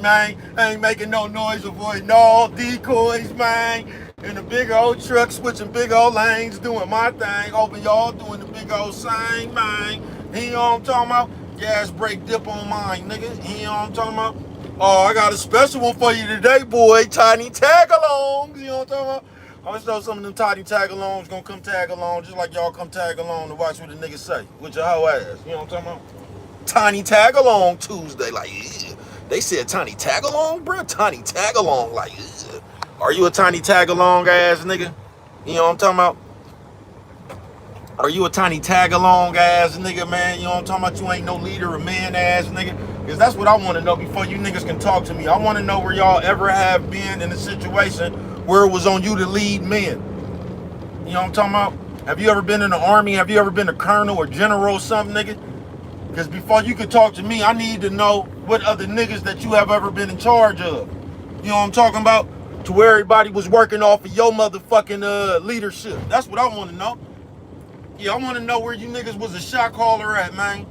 man. I ain't making no noise, avoiding all decoys, man. In the big old truck, switching big old lanes, doing my thing. Hoping y'all doing the big old same, man. You know what I'm talking about? Gas brake dip on mine, nigga. You know what I'm talking about? Oh, I got a special one for you today, boy. Tiny tag-alongs. You know what I'm talking about? I'm gonna show some of them tiny tag-alongs gonna come tag along just like y'all come tag along to watch what the niggas say with your hoe ass. You know what I'm talking about? Tiny tag-along Tuesday. Like, yeah. They said tiny tag-along, bro? Tiny tag-along. Like, yeah. Are you a tiny tag-along ass nigga? You know what I'm talking about? Are you a tiny tag-along ass nigga, man? You know what I'm talking about? You ain't no leader, a man ass nigga. Because that's what I want to know before you niggas can talk to me. I want to know where y'all ever have been in a situation where it was on you to lead men. You know what I'm talking about? Have you ever been in the army? Have you ever been a colonel or general or something, nigga? Because before you can talk to me, I need to know what other niggas that you have ever been in charge of. You know what I'm talking about? To where everybody was working off of your motherfucking leadership. That's what I want to know. Yeah, I want to know where you niggas was a shot caller at, man.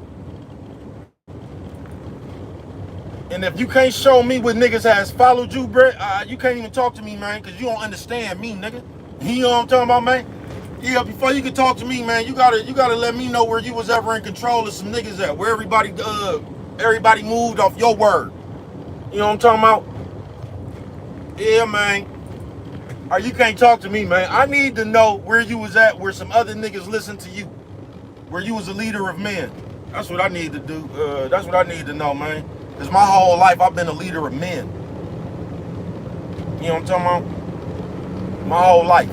And if you can't show me what niggas has followed you, bro, you can't even talk to me, man, because you don't understand me, nigga. You know what I'm talking about, man? Yeah, before you can talk to me, man, you gotta let me know where you was ever in control of some niggas at, where everybody moved off your word. You know what I'm talking about? Yeah, man. Or you can't talk to me, man. I need to know where you was at, where some other niggas listened to you, where you was a leader of men. That's what I need to do. That's what I need to know, man. Because my whole life, I've been a leader of men. You know what I'm talking about? My whole life.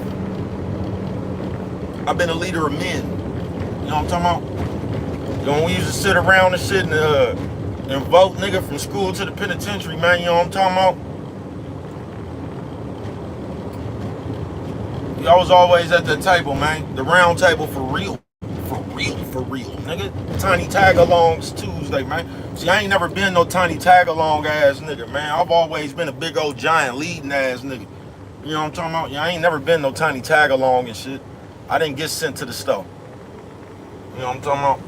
I've been a leader of men. You know what I'm talking about? You know, we used to sit around and shit and vote, nigga, from school to the penitentiary, man. You know what I'm talking about? Y'all was always at the table, man. The round table for real. For real, nigga. Tiny tag-alongs Tuesday, man. See, I ain't never been no tiny tag-along ass nigga, man. I've always been a big old giant leading ass nigga. You know what I'm talking about? Yeah, I ain't never been no tiny tag-along and shit. I didn't get sent to the store. You know what I'm talking about?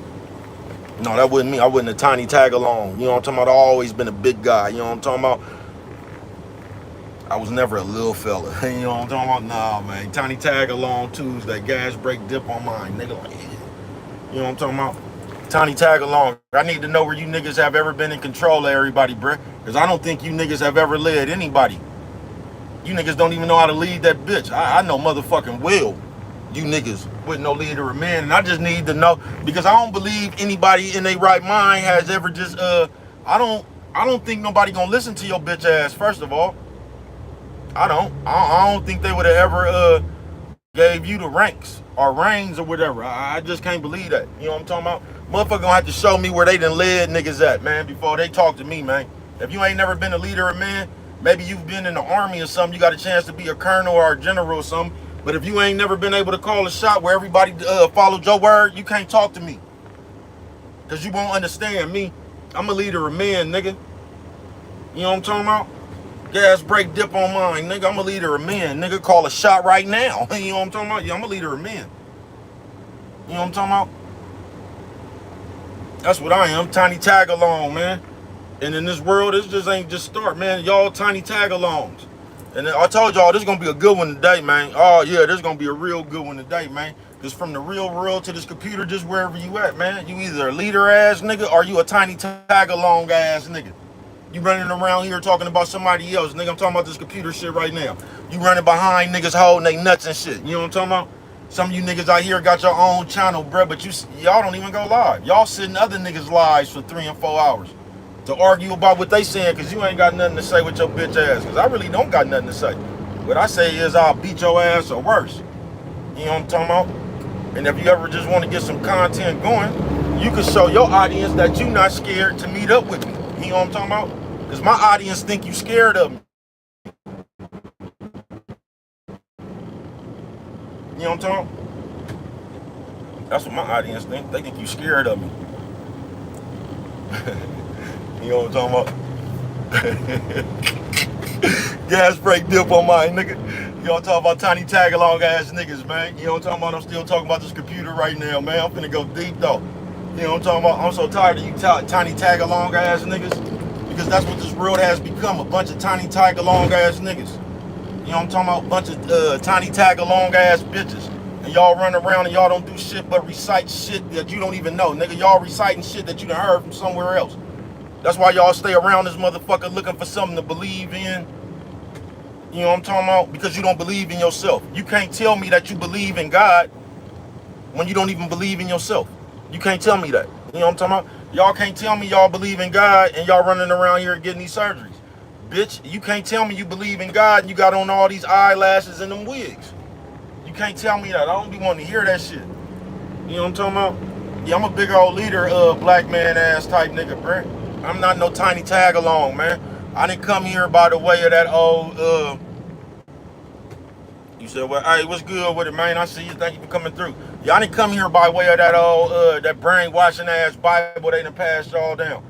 No, that wasn't me. I wasn't a tiny tag-along. You know what I'm talking about? I've always been a big guy. You know what I'm talking about? I was never a little fella. You know what I'm talking about? Nah, man. Tiny tag-along Tuesday. Gas brake dip on mine, nigga. Like, you know what I'm talking about? Tiny tag-along. I need to know where you niggas have ever been in control of everybody, bruh. Because I don't think you niggas have ever led anybody. You niggas don't even know how to lead that bitch. I know motherfucking well. You niggas with no leader of men. And I just need to know. Because I don't believe anybody in their right mind has ever just, I don't think nobody gonna listen to your bitch ass, first of all. I don't think they would have ever gave you the ranks or reins or whatever. I just can't believe that. You know what I'm talking about? Motherfucker gonna have to show me where they done led niggas at, man, before they talk to me, man. If you ain't never been a leader of men, maybe you've been in the army or something, you got a chance to be a colonel or a general or something. But if you ain't never been able to call a shot where everybody followed your word, you can't talk to me. Because you won't understand me. I'm a leader of men, nigga. You know what I'm talking about? Gas brake dip on mine, nigga. I'm a leader of men. Nigga, call a shot right now. You know what I'm talking about? Yeah, I'm a leader of men. You know what I'm talking about? That's what I am. Tiny tag-along, man. And in this world, this just ain't just start, man. Y'all tiny tag-alongs. And I told y'all, this is going to be a good one today, man. Oh, yeah, this is going to be a real good one today, man. Because from the real world to this computer, just wherever you at, man. You either a leader-ass nigga or you a tiny tag-along-ass nigga. You running around here talking about somebody else. Nigga, I'm talking about this computer shit right now. You running behind niggas holding they nuts and shit. You know what I'm talking about? Some of you niggas out here got your own channel, bruh, but y'all don't even go live. Y'all sitting other niggas' lives for 3 and 4 hours to argue about what they saying because you ain't got nothing to say with your bitch ass. Because I really don't got nothing to say. What I say is I'll beat your ass or worse. You know what I'm talking about? And if you ever just want to get some content going, you can show your audience that you not scared to meet up with me. You know what I'm talking about? Because my audience think you scared of me. You know what I'm talking about? That's what my audience think. They think you scared of me. You know what I'm talking about? Gas brake dip on mine, nigga. You know what I'm talking about? Tiny tag-along ass niggas, man. You know what I'm talking about? I'm still talking about this computer right now, man. I'm finna go deep, though. You know what I'm talking about? I'm so tired of you tiny tag-along ass niggas. because that's what this world has become, a bunch of tiny tag-along ass niggas. You know what I'm talking about? A bunch of tiny tag-along ass bitches. And y'all run around and y'all don't do shit but recite shit that you don't even know. Nigga, y'all reciting shit that you done heard from somewhere else. That's why y'all stay around this motherfucker looking for something to believe in. You know what I'm talking about? Because you don't believe in yourself. You can't tell me that you believe in God when you don't even believe in yourself. You can't tell me that. You know what I'm talking about? Y'all can't tell me y'all believe in God and y'all running around here getting these surgeries. Bitch, you can't tell me you believe in God and you got on all these eyelashes and them wigs. You can't tell me that. I don't be wanting to hear that shit. You know what I'm talking about? Yeah, I'm a big old leader, black man ass type nigga, bruh. I'm not no tiny tag along, man. I didn't come here by the way of that old, you said, well, hey, what's good with it, man? I see you. Thank you for coming through. Yeah, I didn't come here by way of that old, that brainwashing ass Bible they done passed y'all down.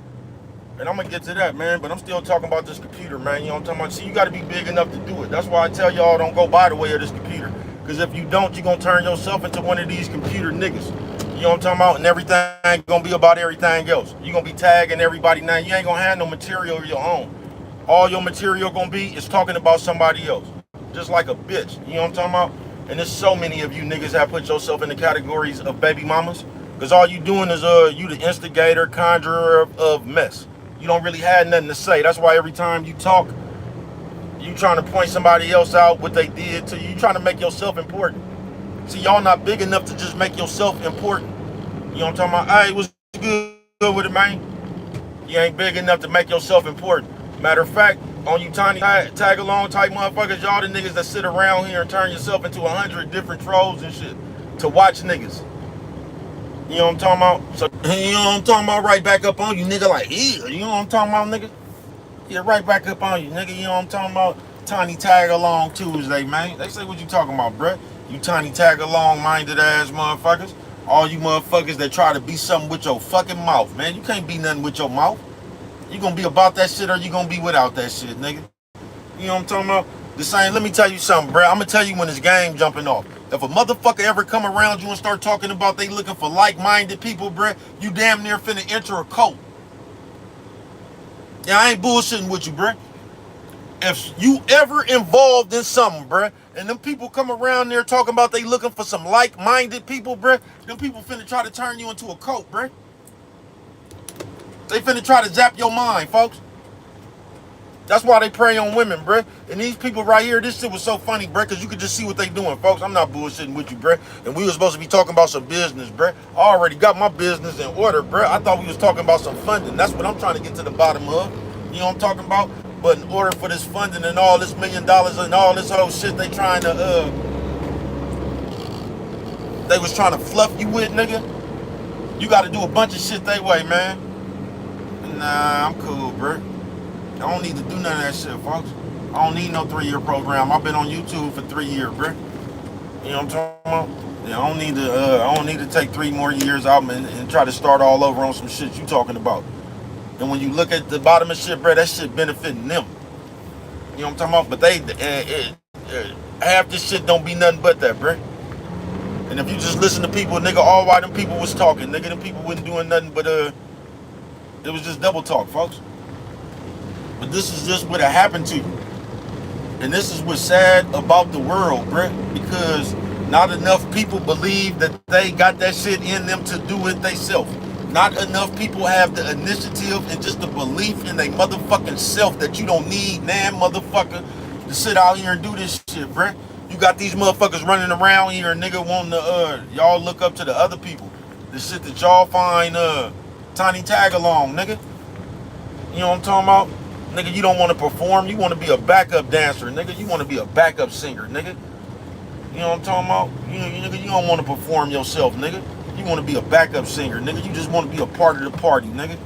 And I'm gonna get to that, man, but I'm still talking about this computer, man. You know what I'm talking about? See, you gotta be big enough to do it. That's why I tell y'all don't go by the way of this computer. Because if you don't, you're gonna turn yourself into one of these computer niggas. You know what I'm talking about? And everything gonna be about everything else. You're gonna be tagging everybody now. You ain't gonna have no material of your own. All your material gonna be is talking about somebody else. Just like a bitch. You know what I'm talking about? And there's so many of you niggas that put yourself in the categories of baby mamas. Because all you doing is you the instigator, conjurer of mess. You don't really have nothing to say. That's why every time you talk, you trying to point somebody else out, what they did to you. You trying to make yourself important. See, y'all not big enough to just make yourself important. You know what I'm talking about? Hey, what's good with it, man? You ain't big enough to make yourself important. Matter of fact, on you tiny tag-along type motherfuckers, y'all the niggas that sit around here and turn yourself into 100 different trolls and shit to watch niggas. You know what I'm talking about? So, you know what I'm talking about? Right back up on you, nigga, like, yeah. You know what I'm talking about, nigga? Yeah, right back up on you, nigga. You know what I'm talking about? Tiny tag-along Tuesday, man. They say, what you talking about, bruh? You tiny tag-along minded ass motherfuckers. All you motherfuckers that try to be something with your fucking mouth, man. You can't be nothing with your mouth. You gonna be about that shit or you gonna be without that shit, nigga. You know what I'm talking about? The same, let me tell you something, bro. I'm gonna tell you when this game jumping off. If a motherfucker ever come around you and start talking about they looking for like-minded people, bro, you damn near finna enter a cult. Yeah, I ain't bullshitting with you, bro. If you ever involved in something, bro, and them people come around there talking about they looking for some like-minded people, bro, them people finna try to turn you into a cult, bro. They finna try to zap your mind, folks. That's why they prey on women, bruh. And these people right here, this shit was so funny, bruh, because you could just see what they doing, folks. I'm not bullshitting with you, bruh. And we were supposed to be talking about some business, bruh. I already got my business in order, bruh. I thought we was talking about some funding. That's what I'm trying to get to the bottom of. You know what I'm talking about? But in order for this funding and all this $1 million and all this whole shit they trying to, they was trying to fluff you with, nigga. You got to do a bunch of shit they way, man. Nah, I'm cool, bruh. I don't need to do none of that shit, folks. I don't need no 3-year program. I've been on YouTube for 3 years, bro. You know what I'm talking about? Yeah, I don't need to take 3 more years out and try to start all over on some shit you talking about. And when you look at the bottom of shit, bro, that shit benefiting them. You know what I'm talking about? But half this shit don't be nothing but that, bro. And if you just listen to people, nigga, all while them people was talking, nigga, them people wasn't doing nothing but it was just double talk, folks. But this is just what happened to you. And this is what's sad about the world, bruh. Because not enough people believe that they got that shit in them to do it themselves. Not enough people have the initiative and just the belief in their motherfucking self that you don't need, man, motherfucker, to sit out here and do this shit, bruh. You got these motherfuckers running around here, nigga, wanting to, y'all look up to the other people. The shit that y'all find, tiny tag along, nigga. You know what I'm talking about? Nigga, you don't want to perform. You want to be a backup dancer, nigga. You want to be a backup singer, nigga. You know what I'm talking about? Nigga, you don't want to perform yourself, nigga. You want to be a backup singer, nigga. You just want to be a part of the party, nigga.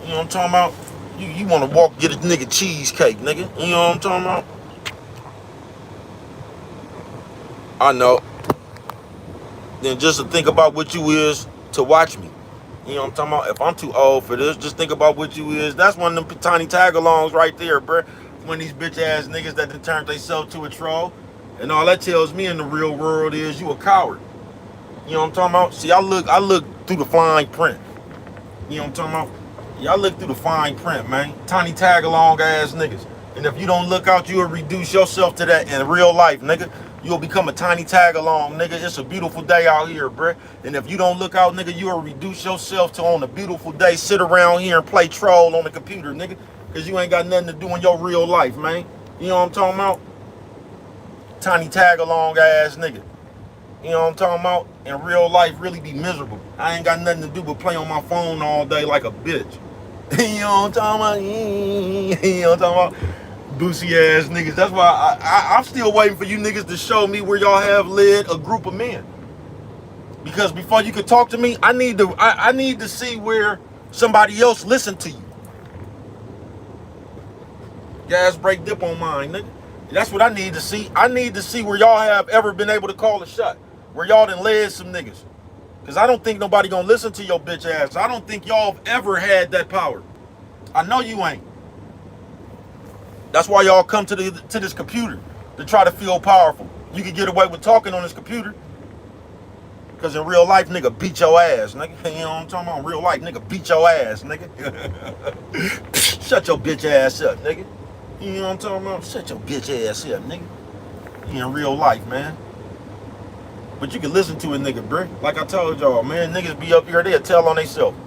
You know what I'm talking about? You want to walk, get a nigga cheesecake, nigga. You know what I'm talking about? I know. Then just to think about what you is to watch me. You know what I'm talking about? If I'm too old for this, just think about what you is. That's one of them tiny tag-alongs right there, bruh. One of these bitch-ass niggas that done turned themselves to a troll. And all that tells me in the real world is you a coward. You know what I'm talking about? See, I look through the flying print. You know what I'm talking about? Y'all look through the fine print, man. Tiny tag along ass niggas. And if you don't look out, you'll reduce yourself to that in real life, nigga. You'll become a tiny tag along, nigga. It's a beautiful day out here, bruh. And if you don't look out, nigga, you'll reduce yourself to on a beautiful day, sit around here and play troll on the computer, nigga. Because you ain't got nothing to do in your real life, man. You know what I'm talking about? Tiny tag along ass nigga. You know what I'm talking about? In real life, really be miserable. I ain't got nothing to do but play on my phone all day like a bitch. You know what I'm talking about? You know what I'm talking about? Boosie ass niggas. That's why I'm still waiting for you niggas to show me where y'all have led a group of men. Because before you could talk to me, I need to see where somebody else listened to you. Gas break dip on mine, nigga. That's what I need to see. I need to see where y'all have ever been able to call a shot. Where y'all done led some niggas. Because I don't think nobody gonna listen to your bitch ass. I don't think y'all have ever had that power. I know you ain't. That's why y'all come to this computer to try to feel powerful. You can get away with talking on this computer. Because in real life, nigga, beat your ass, nigga. You know what I'm talking about? In real life, nigga, beat your ass, nigga. Shut your bitch ass up, nigga. You know what I'm talking about? Shut your bitch ass up, nigga. You in real life, man. But you can listen to a nigga, bro. Like I told y'all, man, niggas be up here, they'll tell on themselves.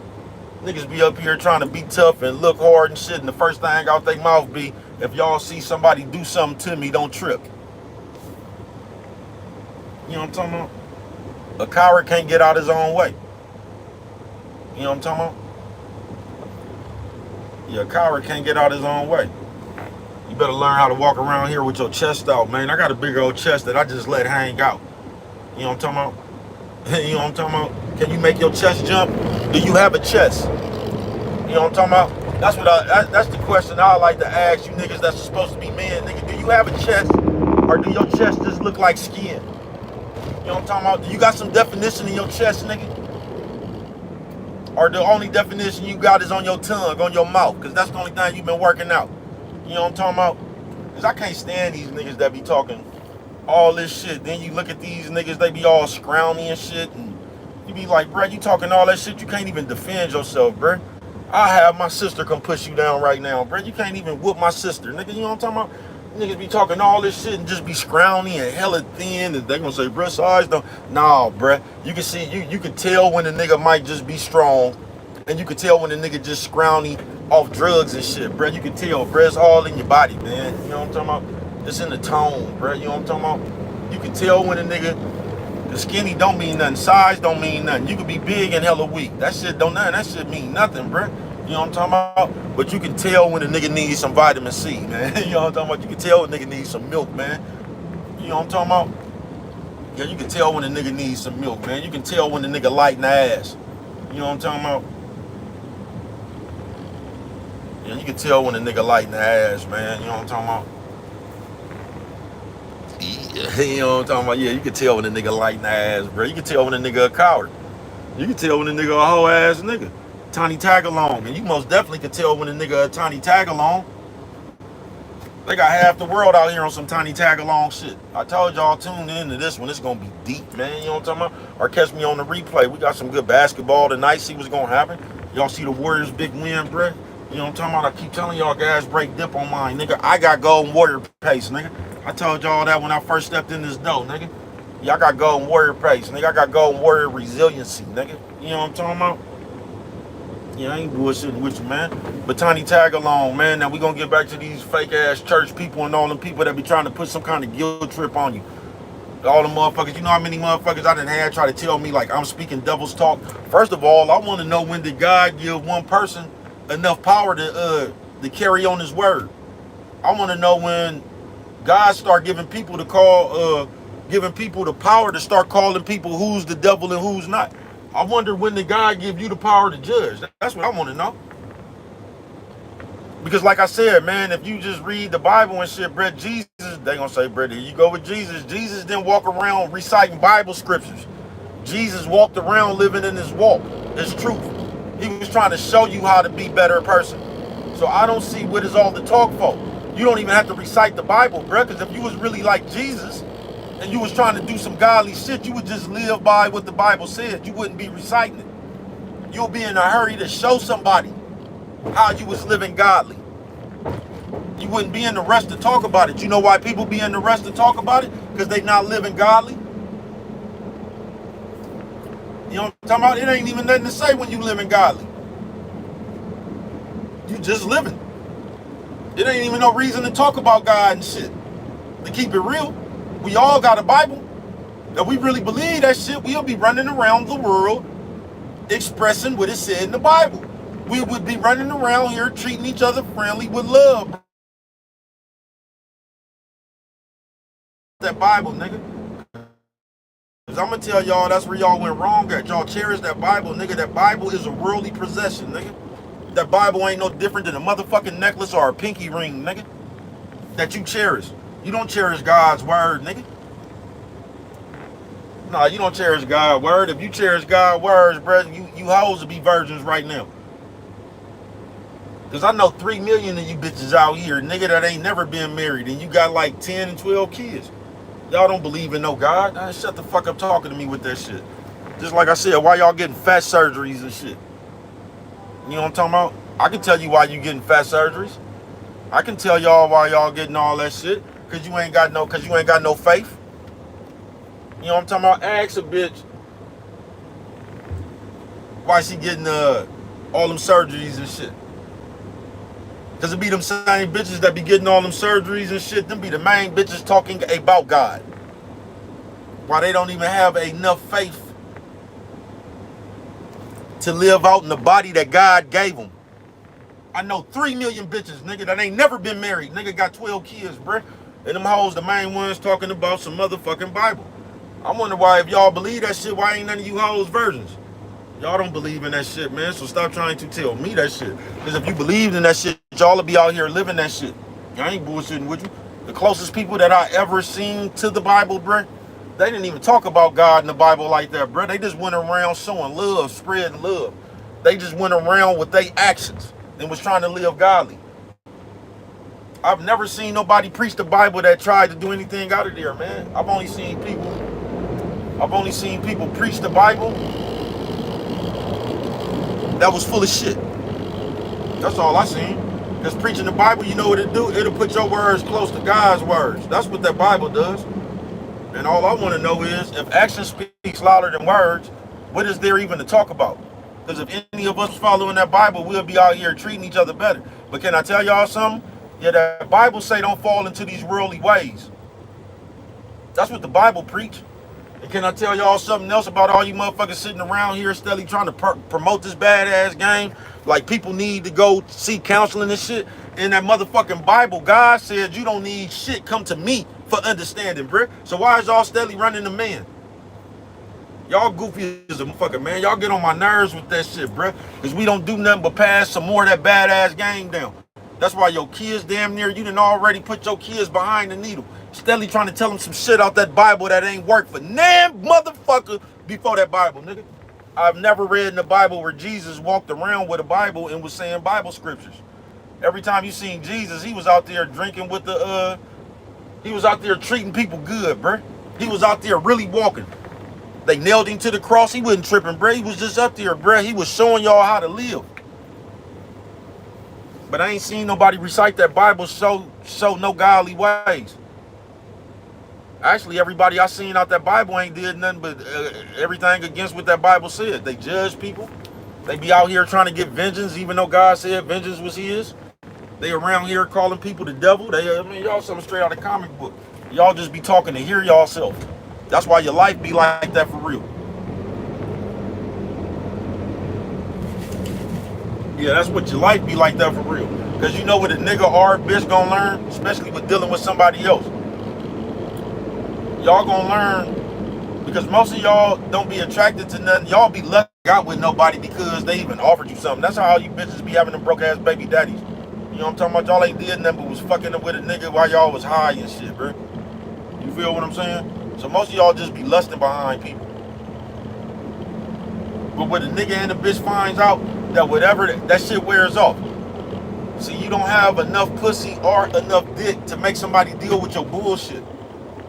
Niggas be up here trying to be tough and look hard and shit, and the first thing out their mouth be, if y'all see somebody do something to me, don't trip. You know what I'm talking about? A coward can't get out his own way. You know what I'm talking about? Yeah, a coward can't get out his own way. You better learn how to walk around here with your chest out, man. I got a big old chest that I just let hang out. You know what I'm talking about? You know what I'm talking about? Can you make your chest jump? Do you have a chest? You know what I'm talking about? That's the question I like to ask you niggas that's supposed to be men. Nigga, do you have a chest? Or do your chest just look like skin? You know what I'm talking about? Do you got some definition in your chest, nigga? Or the only definition you got is on your tongue, on your mouth? Because that's the only thing you've been working out. You know what I'm talking about? Because I can't stand these niggas that be talking all this shit. Then you look at these niggas, they be all scrawny and shit. And you be like, bruh, you talking all that shit, you can't even defend yourself, bruh. I have my sister come push you down right now, bruh. You can't even whoop my sister, nigga. You know what I'm talking about? Niggas be talking all this shit and just be scrawny and hella thin, and they gonna say, bruh, size don't. Nah, bruh. You can see, you can tell when a nigga might just be strong, and you can tell when a nigga just scrawny off drugs and shit, bruh. You can tell, bruh. It's all in your body, man. You know what I'm talking about? It's in the tone, bruh. You know what I'm talking about? You can tell when a nigga, the skinny don't mean nothing, size don't mean nothing. You can be big and hella weak. That shit don't nothing. That shit mean nothing, bruh. You know what I'm talking about? But you can tell when a nigga needs some vitamin C, man. You know what I'm talking about? You can tell when a nigga needs some milk, man. You know what I'm talking about? Yeah, you can tell when a nigga needs some milk, man. You can tell when the nigga lighting the ass. You know what I'm talking about? Yeah, you can tell when a nigga lighting the ass, man. You know what I'm talking about? Yeah, you know what I'm talking about? Yeah, you can tell when a nigga lighting the ass, bro. You can tell when a nigga a coward. You can tell when a nigga a whole ass nigga. Tiny tag along, and you most definitely can tell when a nigga a tiny tag along. They got half the world out here on some tiny tag along shit. I told y'all, tune into this one. It's gonna be deep, man. You know what I'm talking about? Or catch me on the replay. We got some good basketball tonight. See what's gonna happen. Y'all see the Warriors' big win, bruh. You know what I'm talking about? I keep telling y'all guys, break dip on mine, nigga. I got Golden Warrior pace, nigga. I told y'all that when I first stepped in this door, nigga. Yeah, I got Golden Warrior pace, nigga. I got Golden Warrior resiliency, nigga. You know what I'm talking about? Yeah, I ain't bullshitting with you, man. But Tiny Tag along, man. Now we gonna get back to these fake ass church people and all them people that be trying to put some kind of guilt trip on you. All the motherfuckers, you know how many motherfuckers I done had try to tell me like I'm speaking devil's talk. First of all, I want to know, when did God give one person enough power to carry on his word? I want to know when God start giving people giving people the power to start calling people who's the devil and who's not. I wonder, when did God give you the power to judge? That's what I want to know. Because like I said, man, if you just read the Bible and shit, bruh, Jesus, they gonna say, bruh, here you go with Jesus. Jesus didn't walk around reciting Bible scriptures. Jesus walked around living in his walk, his truth. He was trying to show you how to be a better person. So I don't see what is all the talk for. You don't even have to recite the Bible, bruh, because if you was really like Jesus, and you was trying to do some godly shit, you would just live by what the Bible said. You wouldn't be reciting it. You'll be in a hurry to show somebody. how you was living godly. You wouldn't be in the rush to talk about it. You know why people be in the rush to talk about it? Because they not living godly. You know what I'm talking about? It ain't even nothing to say when you living godly. You just living. It ain't even no reason to talk about God and shit. To keep it real, we all got a Bible. If we really believe that shit, we'll be running around the world expressing what it said in the Bible. We would be running around here treating each other friendly with love. That Bible, nigga. Cause I'm gonna tell y'all that's where y'all went wrong at. Y'all cherish that Bible, nigga. That Bible is a worldly possession, nigga. That Bible ain't no different than a motherfucking necklace or a pinky ring, nigga. That you cherish. You don't cherish God's word, nigga. Nah, you don't cherish God's word. If you cherish God's words, bro, you hoes to be virgins right now. Cause I know 3 million of you bitches out here, nigga, that ain't never been married, and you got like 10 and 12 kids. Y'all don't believe in no God. Nah, shut the fuck up talking to me with that shit. Just like I said, why y'all getting fat surgeries and shit? You know what I'm talking about? I can tell you why you getting fat surgeries. I can tell y'all why y'all getting all that shit. Cause you ain't got no faith. You know what I'm talking about? Ask a bitch why she getting all them surgeries and shit. Cause it be them same bitches that be getting all them surgeries and shit. Them be the main bitches talking about God. Why they don't even have enough faith to live out in the body that God gave them. I know 3 million bitches, nigga, that ain't never been married. Nigga got 12 kids, bruh. And them hoes the main ones talking about some motherfucking Bible. I wonder why, if y'all believe that shit, why ain't none of you hoes virgins? Y'all don't believe in that shit, man. So stop trying to tell me that shit. Because if you believed in that shit, y'all would be out here living that shit. I ain't bullshitting with you. The closest people that I ever seen to the Bible, bruh, they didn't even talk about God in the Bible like that, bruh. They just went around showing love, spreading love. They just went around with their actions and was trying to live godly. I've never seen nobody preach the Bible that tried to do anything out of there, man. I've only seen people preach the Bible that was full of shit. That's all I seen. Because preaching the Bible, you know what it do? It'll put your words close to God's words. That's what that Bible does. And all I want to know is, if action speaks louder than words, what is there even to talk about? Because if any of us following that Bible, we'll be out here treating each other better. But can I tell y'all something? Yeah, that Bible say don't fall into these worldly ways. That's what the Bible preach. And can I tell y'all something else about all you motherfuckers sitting around here steadily trying to promote this badass game? Like, people need to go seek counseling and shit. In that motherfucking Bible, God said you don't need shit. Come to me for understanding, bruh. So why is y'all steadily running to man? Y'all goofy as a motherfucker, man. Y'all get on my nerves with that shit, bruh. Because we don't do nothing but pass some more of that badass game down. That's why your kids damn near, you done already put your kids behind the needle. Steadily trying to tell them some shit out that Bible that ain't worked for damn motherfucker before that Bible, nigga. I've never read in the Bible where Jesus walked around with a Bible and was saying Bible scriptures. Every time you seen Jesus, he was out there drinking with the, he was out there treating people good, bruh. He was out there really walking. They nailed him to the cross. He wasn't tripping, bruh. He was just up there, bruh. He was showing y'all how to live. But I ain't seen nobody recite that Bible show no godly ways. Actually, everybody I seen out that Bible ain't did nothing but everything against what that Bible said. They judge people. They be out here trying to get vengeance, even though God said vengeance was his. They around here calling people the devil. I mean, y'all something straight out of comic book. Y'all just be talking to hear y'all self. That's why your life be like that for real. Yeah, that's what your life be like that for real. Because you know what a nigga or a bitch gonna learn, especially with dealing with somebody else. Y'all gonna learn, because most of y'all don't be attracted to nothing. Y'all be lucky out with nobody because they even offered you something. That's how all you bitches be having them broke ass baby daddies. You know what I'm talking about? Y'all ain't did nothing but was fucking up with a nigga while y'all was high and shit, bro. You feel what I'm saying? So most of y'all just be lusting behind people. But when a nigga and a bitch finds out that whatever, that shit wears off. See, you don't have enough pussy or enough dick to make somebody deal with your bullshit.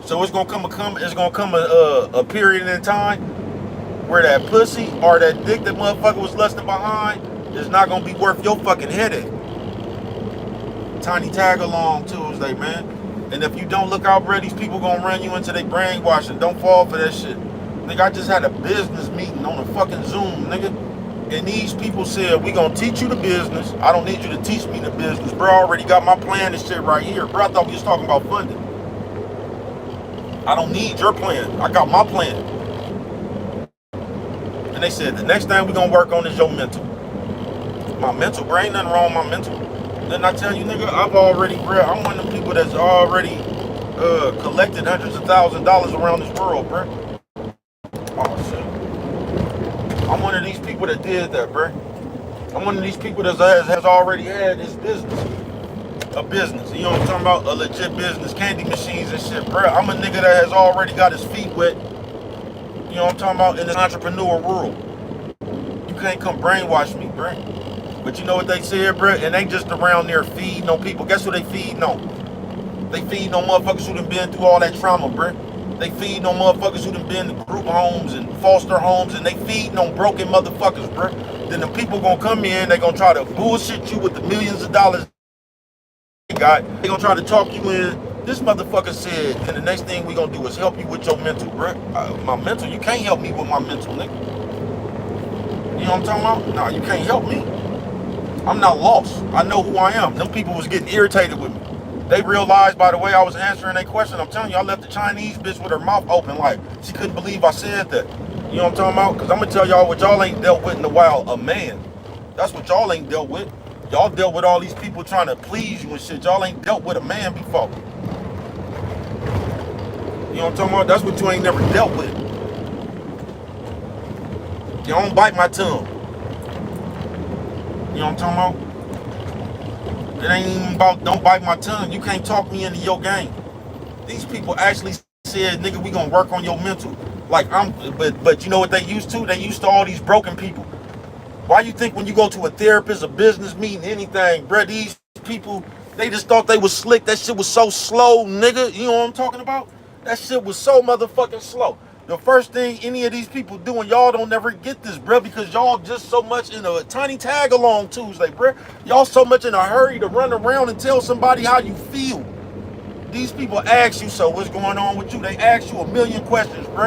So it's gonna come a period in time where that pussy or that dick that motherfucker was lusting behind It's not gonna be worth your fucking headache. Tiny Tag Along Tuesday, man. And if you don't look out, bro, these people gonna run you into their brainwashing. Don't fall for that shit. Nigga, I just had a business meeting on a fucking Zoom, nigga. And these people said, we gonna teach you the business. I don't need you to teach me the business. Bro, I already got my plan and shit right here. Bro, I thought we was talking about funding. I don't need your plan. I got my plan. And they said, the next thing we gonna work on is your mental. My mental, bro, ain't nothing wrong with my mental. Then I tell you, nigga, I've already, bro, I'm one of them people that's already collected hundreds of thousands of dollars around this world, bro. Oh, shit. I'm one of these people that did that, bro. I'm one of these people that has already had his business. A business. You know what I'm talking about? A legit business. Candy machines and shit, bro. I'm a nigga that has already got his feet wet. You know what I'm talking about? In this entrepreneur world. You can't come brainwash me, bro. But you know what they said, bro? And they just around there feeding on people. Guess who they feeding on? They feeding on motherfuckers who done been through all that trauma, bro. They feeding on motherfuckers who done been in group homes and foster homes, and they feeding on broken motherfuckers, bro. Then the people gonna come in, they gonna try to bullshit you with the millions of dollars they got. They gonna try to talk you in. This motherfucker said, and the next thing we gonna do is help you with your mental, bro. My mental, you can't help me with my mental, nigga. You know what I'm talking about? Nah, you can't help me. I'm not lost. I know who I am. Them people was getting irritated with me. They realized by the way I was answering their question. I'm telling you, I left the Chinese bitch with her mouth open like she couldn't believe I said that. You know what I'm talking about? Because I'm going to tell y'all what y'all ain't dealt with in a while. A man. That's what y'all ain't dealt with. Y'all dealt with all these people trying to please you and shit. Y'all ain't dealt with a man before. You know what I'm talking about? That's what you ain't never dealt with. You don't bite my tongue. You know what I'm talking about? It ain't even about don't bite my tongue. You can't talk me into your game. These people actually said, nigga, we gonna work on your mental. Like but you know what they used to? They used to all these broken people. Why you think when you go to a therapist, a business meeting, anything, bro, these people, they just thought they was slick. That shit was so slow, nigga. You know what I'm talking about? That shit was so motherfucking slow. The first thing any of these people doing, y'all don't never get this, bro, because y'all just so much in a Tiny Tag Along Tuesday, bro. Y'all so much in a hurry to run around and tell somebody how you feel. These people ask you, so what's going on with you? They ask you a million questions, bro.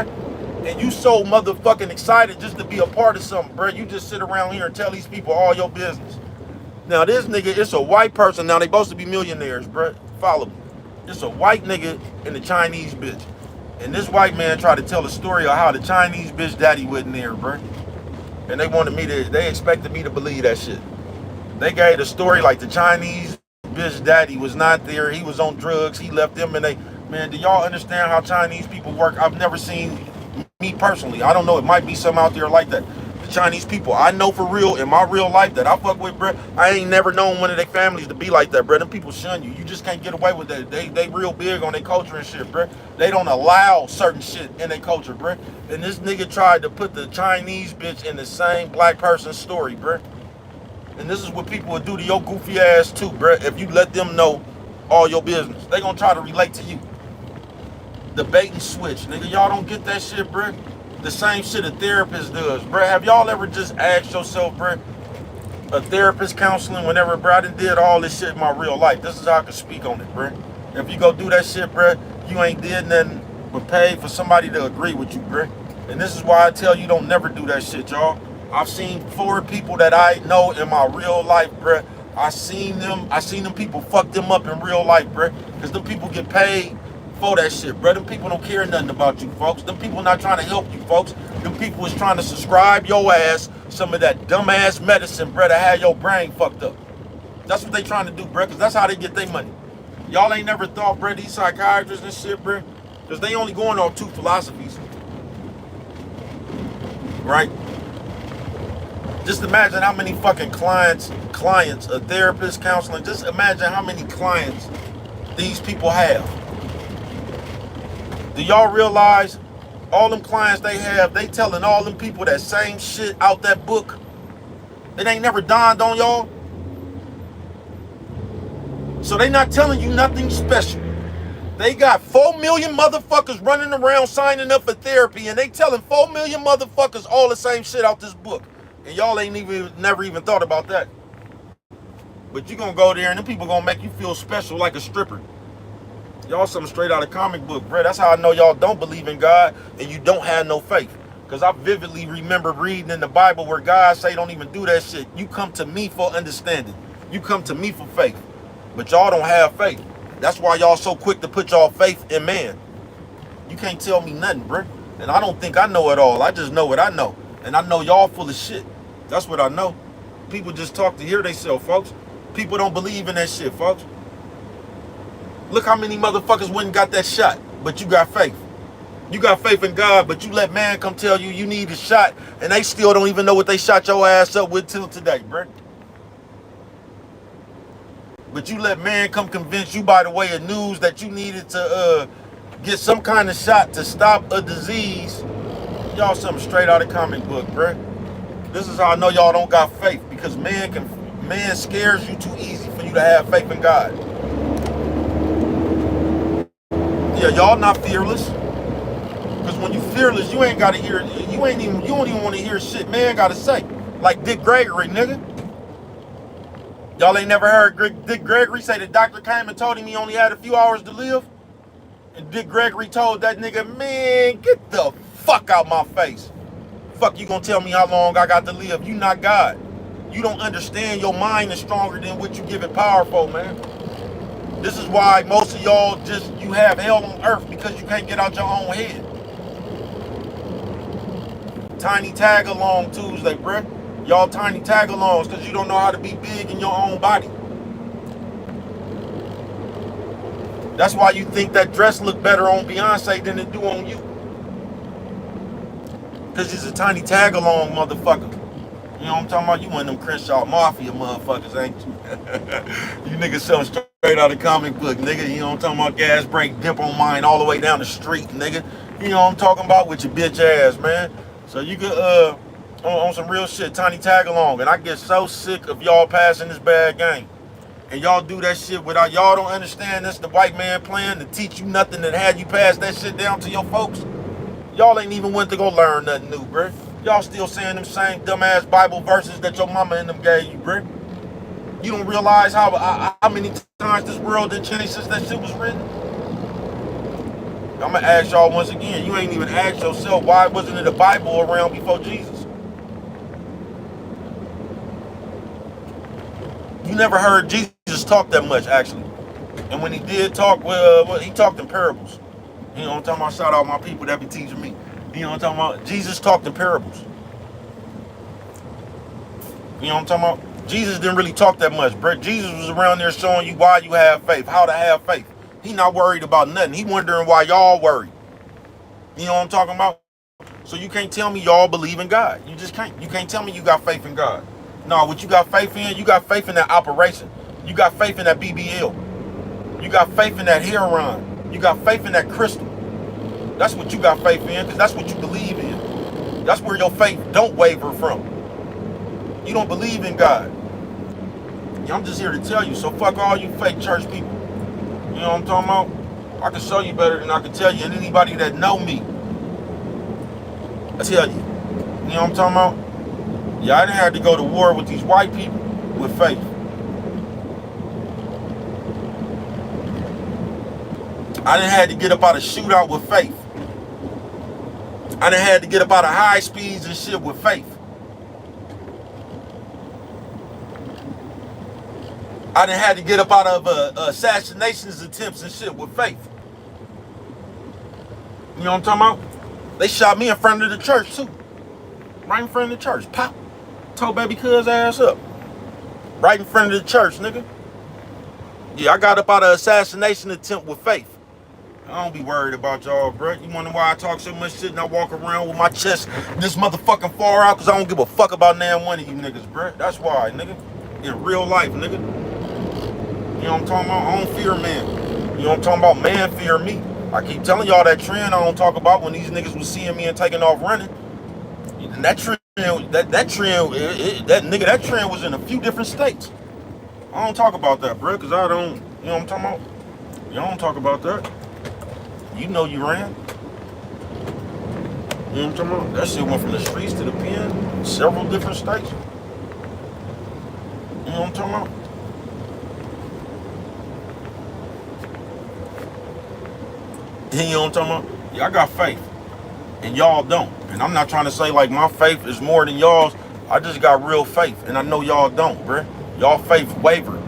And you so motherfucking excited just to be a part of something, bro. You just sit around here and tell these people all your business. Now, this nigga, it's a white person. Now, they supposed to be millionaires, bro. Follow me. It's a white nigga and a Chinese bitch. And this white man tried to tell a story of how the Chinese bitch daddy wasn't there, bro. And they expected me to believe that shit. They gave the story like the Chinese bitch daddy was not there. He was on drugs. He left them and man, do y'all understand how Chinese people work? I've never seen, me personally, I don't know, it might be some out there like that. The Chinese people, I know for real, in my real life that I fuck with, bro, I ain't never known one of their families to be like that, bro. Them people shun you. You just can't get away with that. They real big on their culture and shit, bro. They don't allow certain shit in their culture, bro. And this nigga tried to put the Chinese bitch in the same black person's story, bro. And this is what people would do to your goofy ass too, bro. If you let them know all your business, they gonna try to relate to you. The bait and switch, nigga. Y'all don't get that shit, bro. The same shit a therapist does, bro. Have y'all ever just asked yourself, bro, a therapist counseling whenever, bro, I done did all this shit in my real life. This is how I can speak on it, bro. If you go do that shit, bro, you ain't did nothing but pay for somebody to agree with you, bro. And this is why I tell you don't never do that shit, y'all. I've seen 4 people that I know in my real life, bro. I seen them people fuck them up in real life, bro. Because them people get paid for that shit, bro. Them people don't care nothing about you, folks. Them people not trying to help you, folks. Them people is trying to subscribe your ass some of that dumbass medicine, bro, to have your brain fucked up. That's what they trying to do, bro, because that's how they get their money. Y'all ain't never thought, bro, these psychiatrists and shit, bro, because they only going on 2 philosophies. Right? Just imagine how many fucking clients, a therapist, counseling, just imagine how many clients these people have. Do y'all realize all them clients they have, they telling all them people that same shit out that book? It ain't never dawned on y'all? So they not telling you nothing special. They got 4 million motherfuckers running around signing up for therapy, and they telling 4 million motherfuckers all the same shit out this book. And y'all ain't never even thought about that. But you gonna go there and them people gonna make you feel special like a stripper. Y'all something straight out of comic book, bro. That's how I know y'all don't believe in God and you don't have no faith. Because I vividly remember reading in the Bible where God say don't even do that shit. You come to me for understanding. You come to me for faith. But y'all don't have faith. That's why y'all so quick to put y'all faith in man. You can't tell me nothing, bro. And I don't think I know it all. I just know what I know. And I know y'all full of shit. That's what I know. People just talk to hear themselves, folks. People don't believe in that shit, folks. Look how many motherfuckers went and got that shot, but you got faith. You got faith in God, but you let man come tell you need a shot, and they still don't even know what they shot your ass up with till today, bro. But you let man come convince you by the way of news that you needed to get some kind of shot to stop a disease. Y'all something straight out of comic book, bro. This is how I know y'all don't got faith, because man scares you too easy for you to have faith in God. Yeah, y'all not fearless. Because when you fearless, you ain't gotta hear, you don't even want to hear shit man gotta say. Like Dick Gregory, nigga. Y'all ain't never heard Dick Gregory say the doctor came and told him he only had a few hours to live? And Dick Gregory told that nigga, man, get the fuck out my face. Fuck you gonna tell me how long I got to live? You not God. You don't understand your mind is stronger than what you give it power for, man. This is why most of y'all you have hell on earth, because you can't get out your own head. Tiny tag-along Tuesday, bruh. Y'all tiny tag-alongs because you don't know how to be big in your own body. That's why you think that dress look better on Beyonce than it do on you. Because she's a tiny tag-along motherfucker. You know what I'm talking about? You one of them Crenshaw Mafia motherfuckers, ain't you? You niggas something straight out of comic book, nigga. You know what I'm talking about? Gas brake, dip on mine all the way down the street, nigga. You know what I'm talking about with your bitch ass, man. So you could, on some real shit, tiny tag-along. And I get so sick of y'all passing this bad game. And y'all do that shit without, y'all don't understand this, the white man plan to teach you nothing and have you pass that shit down to your folks. Y'all ain't even went to go learn nothing new, bruh. Y'all still saying them same dumbass Bible verses that your mama and them gave you, bruh. You don't realize how many times this world done changed since that shit was written? I'm gonna ask y'all once again, you ain't even asked yourself why wasn't it a Bible around before Jesus? You never heard Jesus talk that much, actually. And when he did talk, well, he talked in parables. You know what I'm talking about? Shout out my people that be teaching me. You know what I'm talking about? Jesus talked in parables. You know what I'm talking about? Jesus didn't really talk that much, bro. Jesus was around there showing you why you have faith, how to have faith. He not worried about nothing. He wondering why y'all worried. You know what I'm talking about? So you can't tell me y'all believe in God. You just can't. You can't tell me you got faith in God. No, what you got faith in, you got faith in that operation. You got faith in that BBL. You got faith in that heroin. You got faith in that crystal. That's what you got faith in, because that's what you believe in. That's where your faith don't waver from. You don't believe in God. Yeah, I'm just here to tell you, so fuck all you fake church people. You know what I'm talking about? I can show you better than I can tell you, and anybody that know me, I tell you. You know what I'm talking about? Yeah, I didn't have to go to war with these white people with faith. I didn't have to get up out of shootout with faith. I done had to get up out of high speeds and shit with faith. I done had to get up out of assassinations attempts and shit with faith. You know what I'm talking about? They shot me in front of the church too. Right in front of the church. Pop. Told baby cuz ass up. Right in front of the church, nigga. Yeah, I got up out of assassination attempt with faith. I don't be worried about y'all, bro. You wonder why I talk so much shit and I walk around with my chest this motherfucking far out? Because I don't give a fuck about damn one of you niggas, bro. That's why, nigga. In real life, nigga. You know what I'm talking about? I don't fear man. You know what I'm talking about? Man fear me. I keep telling y'all that trend I don't talk about when these niggas was seeing me and taking off running. And that trend, that trend was in a few different states. I don't talk about that, bro, because I don't, you know what I'm talking about? Y'all don't talk about that. You know you ran. You know what I'm talking about? That shit went from the streets to the pen, several different states. You know what I'm talking about? You know what I'm talking about? Y'all got faith, and y'all don't. And I'm not trying to say like my faith is more than y'all's. I just got real faith, and I know y'all don't, bruh. Y'all faith wavered.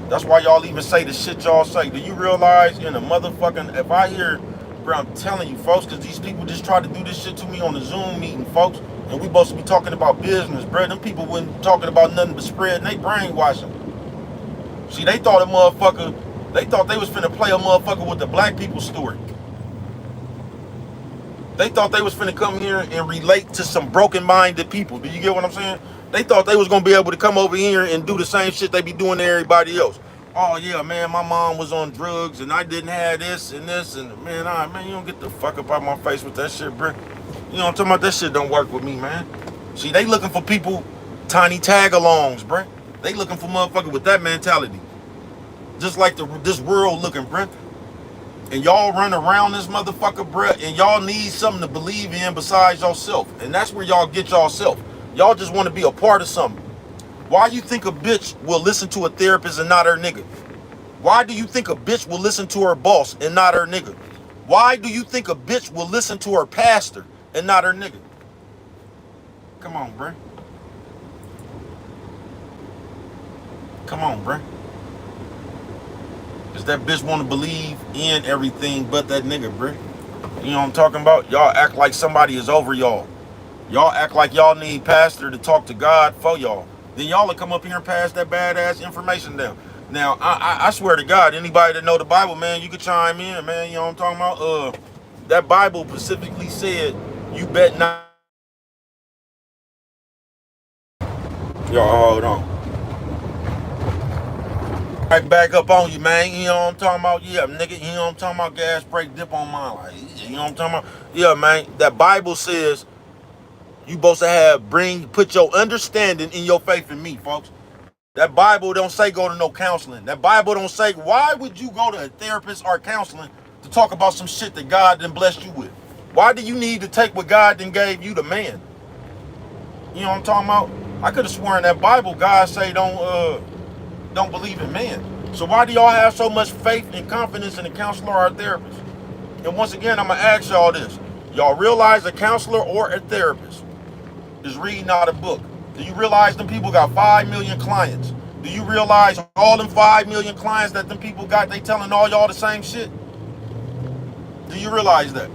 That's why y'all even say the shit y'all say. Do you realize in a motherfucking, if I hear, bro, I'm telling you, folks, because these people just try to do this shit to me on the Zoom meeting, folks, and we supposed to be talking about business, bro. Them people wasn't talking about nothing but spreading they brainwashing. See, they thought they thought they was finna play a motherfucker with the black people story. They thought they was finna come here and relate to some broken-minded people. Do you get what I'm saying? They thought they was gonna be able to come over here and do the same shit they be doing to everybody else. Oh yeah, man, my mom was on drugs and I didn't have this and man, you don't get the fuck up out my face with that shit, bro. You know what I'm talking about? That shit don't work with me, man. See, they looking for people, tiny tag-alongs, bro. They looking for motherfuckers with that mentality. Just like this world looking, bro. And y'all run around this motherfucker, bruh, and y'all need something to believe in besides yourself. And that's where y'all get yourself. Y'all just want to be a part of something. Why you think a bitch will listen to a therapist and not her nigga? Why do you think a bitch will listen to her boss and not her nigga? Why do you think a bitch will listen to her pastor and not her nigga? Come on, bruh. Come on, bruh. Cause that bitch want to believe in everything but that nigga, bruh. You know what I'm talking about? Y'all act like somebody is over y'all. Y'all act like y'all need pastor to talk to God for y'all. Then y'all will come up here and pass that badass information down. Now, I swear to God, anybody that know the Bible, man, you can chime in, man. You know what I'm talking about? That Bible specifically said, you bet not. Y'all, hold on. Right back up on you, man. You know what I'm talking about? Yeah, nigga. You know what I'm talking about? Gas brake dip on mine. Like, you know what I'm talking about? Yeah, man. That Bible says you supposed to put your understanding in your faith in me, folks. That Bible don't say go to no counseling. That Bible don't say, why would you go to a therapist or counseling to talk about some shit that God done blessed you with? Why do you need to take what God done gave you, the man? You know what I'm talking about? I could have sworn that Bible, God say don't believe in man. So why do y'all have so much faith and confidence in a counselor or a therapist? And once again, I'm gonna ask y'all this. Y'all realize a counselor or a therapist is reading out a book? Do you realize them people got 5 million clients? Do you realize all them 5 million clients that them people got, they telling all y'all the same shit? Do you realize that?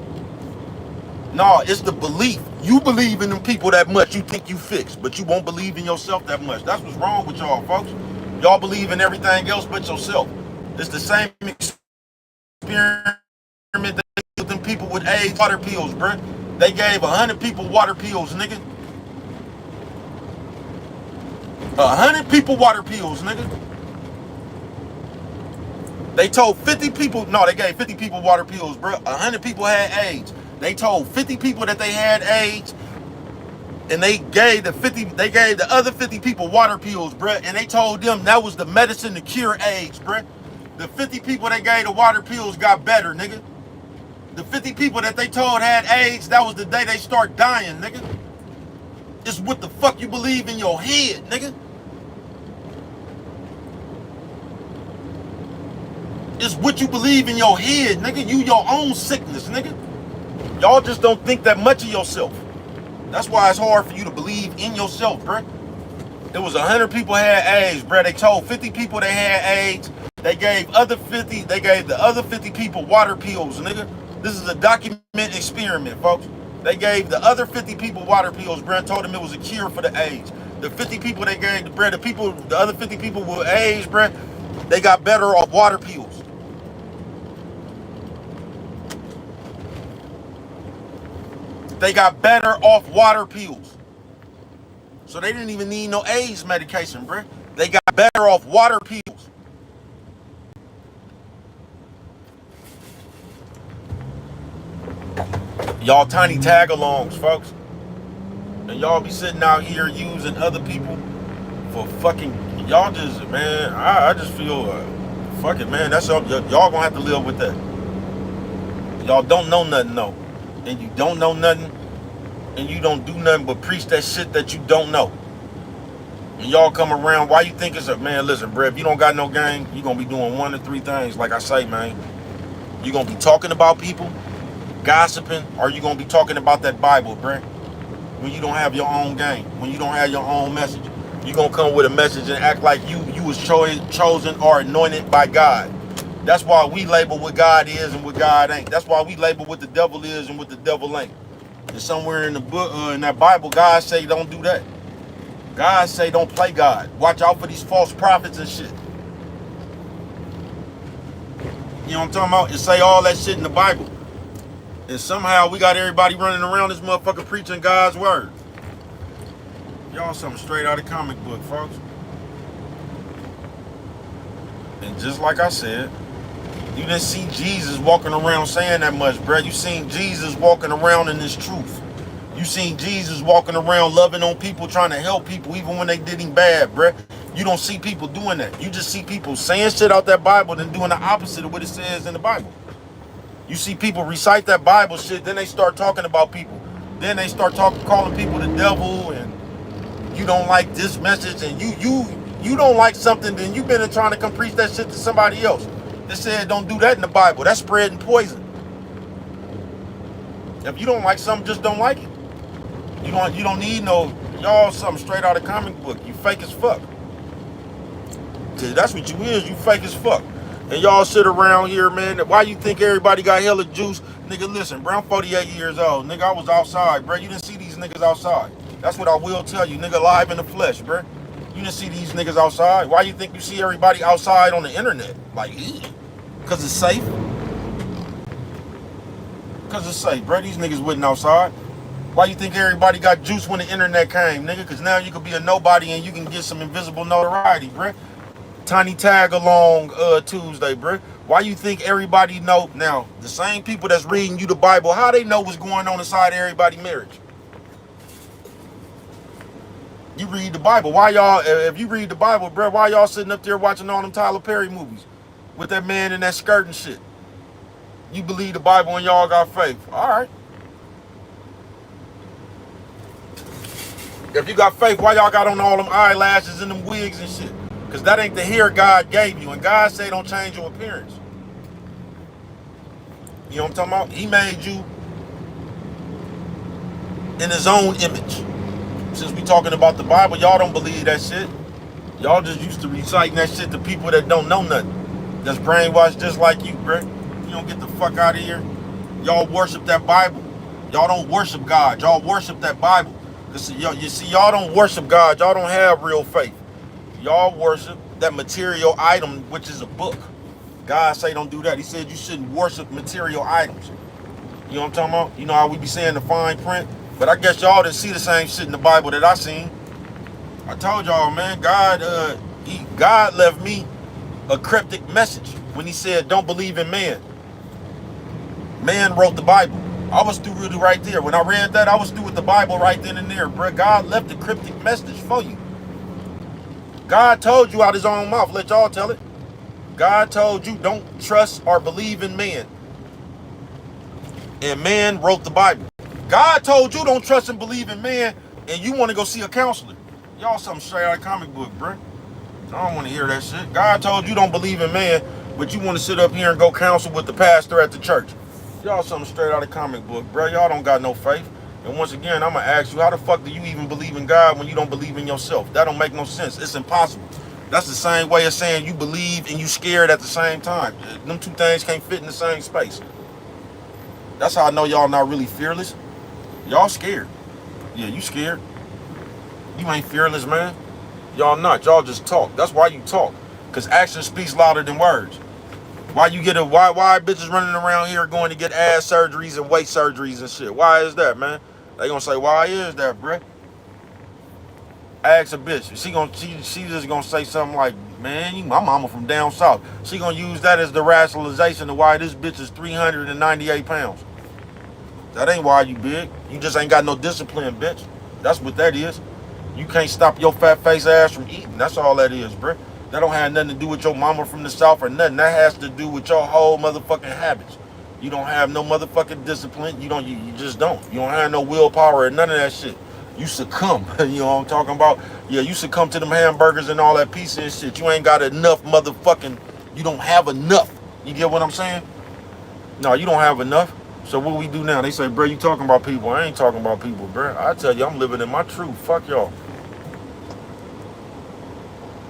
No, it's the belief. You believe in them people that much, you think you fixed, but you won't believe in yourself that much. That's what's wrong with y'all, folks. Y'all believe in everything else but yourself. It's the same experiment that they gave them people with AIDS water pills, bruh. They gave 100 people water pills, nigga. 100 people water pills, nigga. They told 50 people, no, they gave 50 people water pills, bro. 100 people had AIDS. They told 50 people that they had AIDS, and they gave the other 50 people water pills, bro. And they told them that was the medicine to cure AIDS, bro. The 50 people they gave the water pills got better, nigga. The 50 people that they told had AIDS, that was the day they start dying, nigga. It's what the fuck you believe in your head, nigga. It's what you believe in your head, nigga. You your own sickness, nigga. Y'all just don't think that much of yourself. That's why it's hard for you to believe in yourself, bruh. It was 100 people had AIDS, bruh. They told 50 people they had AIDS. They gave the other 50 people water pills, nigga. This is a documented experiment, folks. They gave the other 50 people water pills, bruh, and told them it was a cure for the AIDS. The 50 people they gave, bruh, the other 50 people with AIDS, bruh, they got better off water pills. They got better off water pills. So they didn't even need no AIDS medication, bruh. They got better off water pills. Y'all tiny tag-alongs, folks. And y'all be sitting out here using other people for fucking... Y'all just, man, I just feel... fuck it, man. That's y'all gonna have to live with that. Y'all don't know nothing, though. And you don't know nothing, and you don't do nothing but preach that shit that you don't know. When y'all come around, why you think it's a, man, listen, bro, if you don't got no game, you're going to be doing one of three things. Like I say, man, you're going to be talking about people, gossiping, or you're going to be talking about that Bible, bro. When you don't have your own game, when you don't have your own message, you're going to come with a message and act like you was chosen or anointed by God. That's why we label what God is and what God ain't. That's why we label what the devil is and what the devil ain't. And somewhere in the book, in that Bible, God say don't do that. God say don't play God. Watch out for these false prophets and shit. You know what I'm talking about? It say all that shit in the Bible. And somehow we got everybody running around this motherfucker preaching God's word. Y'all something straight out of comic book, folks. And just like I said, you didn't see Jesus walking around saying that much, bruh. You seen Jesus walking around in this truth. You seen Jesus walking around loving on people, trying to help people, even when they did him bad, bruh. You don't see people doing that. You just see people saying shit out that Bible and doing the opposite of what it says in the Bible. You see people recite that Bible shit, then they start talking about people. Then they start calling people the devil, and you don't like this message, and you don't like something, then you've been trying to come preach that shit to somebody else. They said don't do that in the Bible. That's spreading poison. If you don't like something, just don't like it. You don't need no, y'all something straight out of comic book. You fake as fuck. That's what you is. You fake as fuck. And y'all sit around here, man. Why you think everybody got hella juice? Nigga, listen, bro, I'm 48 years old. Nigga, I was outside, bro. You didn't see these niggas outside. That's what I will tell you, nigga, live in the flesh, bro. You didn't see these niggas outside. Why you think you see everybody outside on the internet? Like, because it's safe? Because it's safe, bro. These niggas wasn't outside. Why you think everybody got juice when the internet came, nigga? Because now you could be a nobody and you can get some invisible notoriety, bro. Tiny tag along Tuesday, bro. Why you think everybody know now? The same people that's reading you the Bible, how they know what's going on inside everybody's marriage? You read the Bible. Why y'all? If you read the Bible, bro, why y'all sitting up there watching all them Tyler Perry movies with that man in that skirt and shit? You believe the Bible and y'all got faith. All right. If you got faith, why y'all got on all them eyelashes and them wigs and shit? Because that ain't the hair God gave you. And God say don't change your appearance. You know what I'm talking about? He made you in his own image. Since we talking about the Bible, y'all don't believe that shit. Y'all just used to reciting that shit to people that don't know nothing. That's brainwashed just like you, bro. You don't get the fuck out of here. Y'all worship that Bible. Y'all don't worship God. Y'all worship that Bible. You see, y'all don't worship God. Y'all don't have real faith. Y'all worship that material item, which is a book. God say don't do that. He said you shouldn't worship material items. You know what I'm talking about? You know how we be saying the fine print? But I guess y'all didn't see the same shit in the Bible that I seen. I told y'all, man, God left me a cryptic message when he said don't believe in man. Man wrote the Bible. I was through really right there. When I read that, I was through with the Bible right then and there, bro. God left a cryptic message for you. God told you out his own mouth. Let y'all tell it. God told you don't trust or believe in man. And man wrote the Bible. God told you don't trust and believe in man, and you want to go see a counselor. Y'all something straight out of comic book, bro. I don't want to hear that shit. God told you don't believe in man, but you want to sit up here and go counsel with the pastor at the church. Y'all something straight out of comic book, bro. Y'all don't got no faith. And once again, I'm going to ask you, how the fuck do you even believe in God when you don't believe in yourself? That don't make no sense. It's impossible. That's the same way of saying you believe and you scared at the same time. Them two things can't fit in the same space. That's how I know y'all not really fearless. Y'all scared. Yeah, you scared. You ain't fearless, man. Y'all not. Y'all just talk. That's why you talk. Because action speaks louder than words. Why bitches running around here going to get ass surgeries and waist surgeries and shit? Why is that, man? They gonna say, why is that, bruh? Ask a bitch. She just gonna say something like, man, my mama from down south. She gonna use that as the rationalization of why this bitch is 398 pounds. That ain't why you big. You just ain't got no discipline, bitch. That's what that is. You can't stop your fat face ass from eating. That's all that is, bruh. That don't have nothing to do with your mama from the south or nothing. That has to do with your whole motherfucking habits. You don't have no motherfucking discipline. You just don't. You don't have no willpower or none of that shit. You succumb. You know what I'm talking about? Yeah, you succumb to them hamburgers and all that pizza and shit. You ain't got enough motherfucking, you don't have enough. You get what I'm saying? No, you don't have enough. So what we do now? They say, bro, you talking about people. I ain't talking about people, bro. I tell you, I'm living in my truth. Fuck y'all.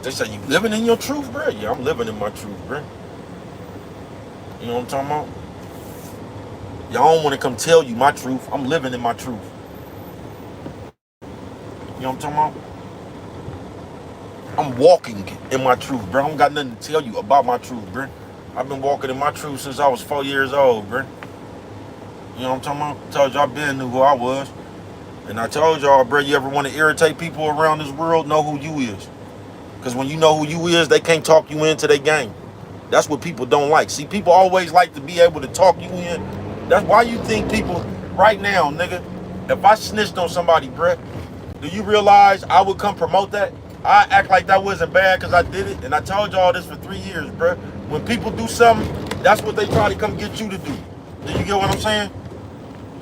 They say, you living in your truth, bro? Yeah, I'm living in my truth, bro. You know what I'm talking about? Y'all don't want to come tell you my truth. I'm living in my truth. You know what I'm talking about? I'm walking in my truth, bro. I don't got nothing to tell you about my truth, bro. I've been walking in my truth since I was 4 years old, bro. You know what I'm talking about? I told y'all Ben knew who I was. And I told y'all, bro, you ever want to irritate people around this world, know who you is. Because when you know who you is, they can't talk you into their game. That's what people don't like. See, people always like to be able to talk you in. That's why you think people, right now, nigga, if I snitched on somebody, bruh, do you realize I would come promote that? I act like that wasn't bad because I did it. And I told y'all this for 3 years, bruh. When people do something, that's what they try to come get you to do. Do you get what I'm saying?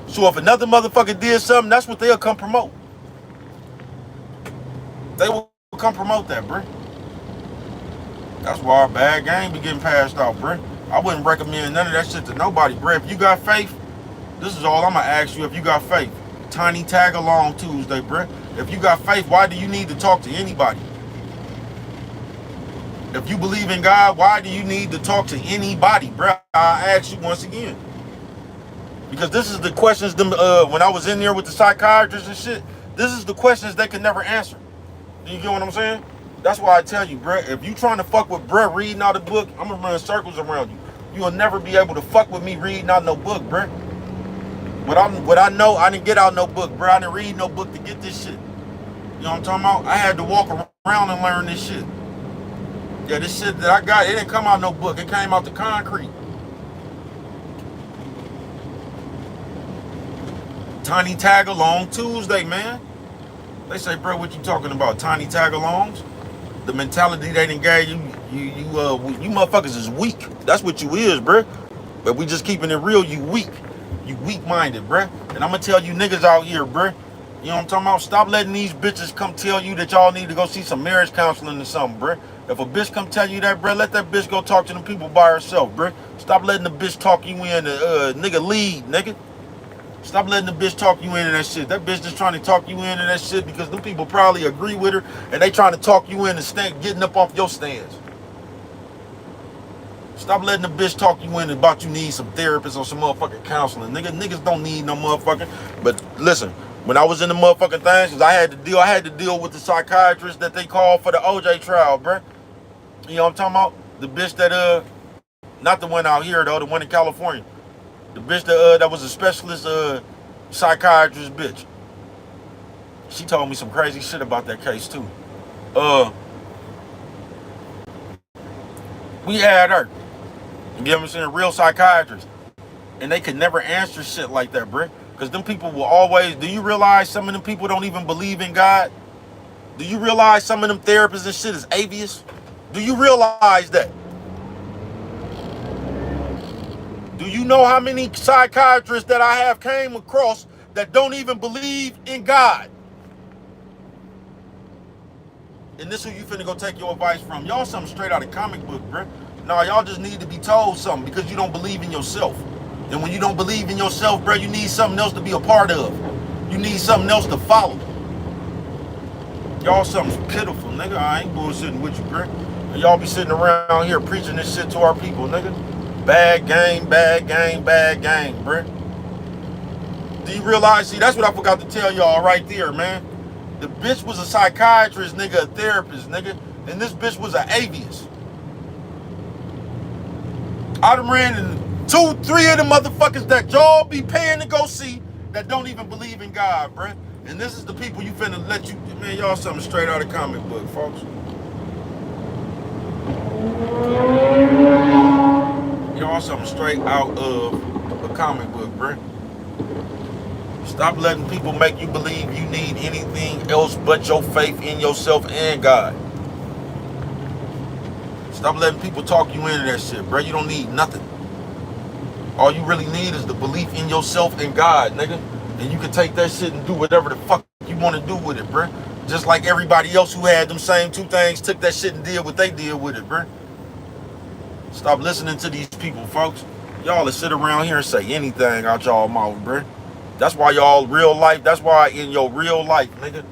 So if another motherfucker did something, that's what they'll come promote. They will come promote that, bruh. That's why our bad game be getting passed out, bruh. I wouldn't recommend none of that shit to nobody, bruh. If you got faith, this is all I'm gonna ask you. If you got faith, Tiny Tag Along Tuesday, bruh. If you got faith, why do you need to talk to anybody? If you believe in God, why do you need to talk to anybody, bruh? I ask you once again. Because this is the questions when I was in there with the psychiatrists and shit, this is the questions they could never answer. Do you get what I'm saying? That's why I tell you, bruh, if you trying to fuck with bruh reading out a book, I'm gonna run circles around you. You'll never be able to fuck with me reading out no book, bruh. What I know, I didn't get out no book, bruh. I didn't read no book to get this shit. You know what I'm talking about? I had to walk around and learn this shit. Yeah, this shit that I got, it didn't come out no book. It came out the concrete. Tiny Tag Along Tuesday, man. They say, bro, what you talking about? Tiny Tag Alongs? The mentality they done gave you, you motherfuckers is weak. That's what you is, bruh. But we just keeping it real, you weak. You weak-minded, bruh. And I'm gonna tell you niggas out here, bruh. You know what I'm talking about? Stop letting these bitches come tell you that y'all need to go see some marriage counseling or something, bruh. If a bitch come tell you that, bruh, let that bitch go talk to them people by herself, bruh. Stop letting the bitch talk you in, nigga lead, nigga. Stop letting the bitch talk you into that shit. That bitch just trying to talk you into that shit because them people probably agree with her and they trying to talk you into getting up off your stands. Stop letting the bitch talk you in about you need some therapists or some motherfucking counseling. Niggas don't need no motherfucking. But listen, when I was in the motherfucking things, cause I had to deal with the psychiatrist that they called for the OJ trial, bruh. You know what I'm talking about? The bitch that not the one out here though, the one in California. The bitch that was a specialist psychiatrist bitch. She told me some crazy shit about that case too. We had her. You get what I'm saying? Real psychiatrist. And they could never answer shit like that, bruh. Because them people will always, do you realize some of them people don't even believe in God? Do you realize some of them therapists and shit is atheists? Do you realize that? Do you know how many psychiatrists that I have came across that don't even believe in God? And this who you finna go take your advice from. Y'all something straight out of comic book, bruh. No, y'all just need to be told something because you don't believe in yourself. And when you don't believe in yourself, bruh, you need something else to be a part of. You need something else to follow. Y'all something pitiful, nigga. I ain't bullshitting with you, bruh. And y'all be sitting around here preaching this shit to our people, nigga. Bad game, bad game, bad game, bruh. Do you realize? See, that's what I forgot to tell y'all right there, man. The bitch was a psychiatrist, nigga, a therapist, nigga. And this bitch was an atheist. I done ran into 2, 3 of the motherfuckers that y'all be paying to go see that don't even believe in God, bruh. And this is the people you finna let you, man, y'all something straight out of comic book, folks. Y'all something straight out of a comic book, bruh. Stop letting people make you believe you need anything else but your faith in yourself and God. Stop letting people talk you into that shit, bro. You don't need nothing. All you really need is the belief in yourself and God, nigga. And you can take that shit and do whatever the fuck you want to do with it, bruh. Just like everybody else who had them same two things took that shit and did what they did with it, bruh. Stop listening to these people, folks. Y'all that sit around here and say anything out y'all mouth, bruh. That's why y'all real life, that's why in your real life, nigga,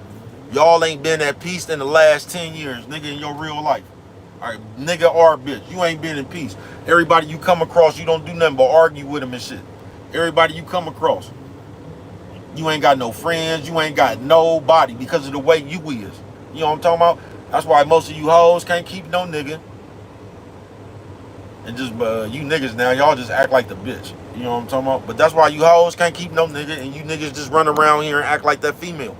y'all ain't been at peace in the last 10 years, nigga, in your real life. All right, nigga or bitch, you ain't been in peace. Everybody you come across, you don't do nothing but argue with them and shit. Everybody you come across, you ain't got no friends, you ain't got nobody because of the way you is. You know what I'm talking about? That's why most of you hoes can't keep no nigga. And just you niggas now, y'all just act like the bitch. You know what I'm talking about? But that's why you hoes can't keep no nigga, and you niggas just run around here and act like that female.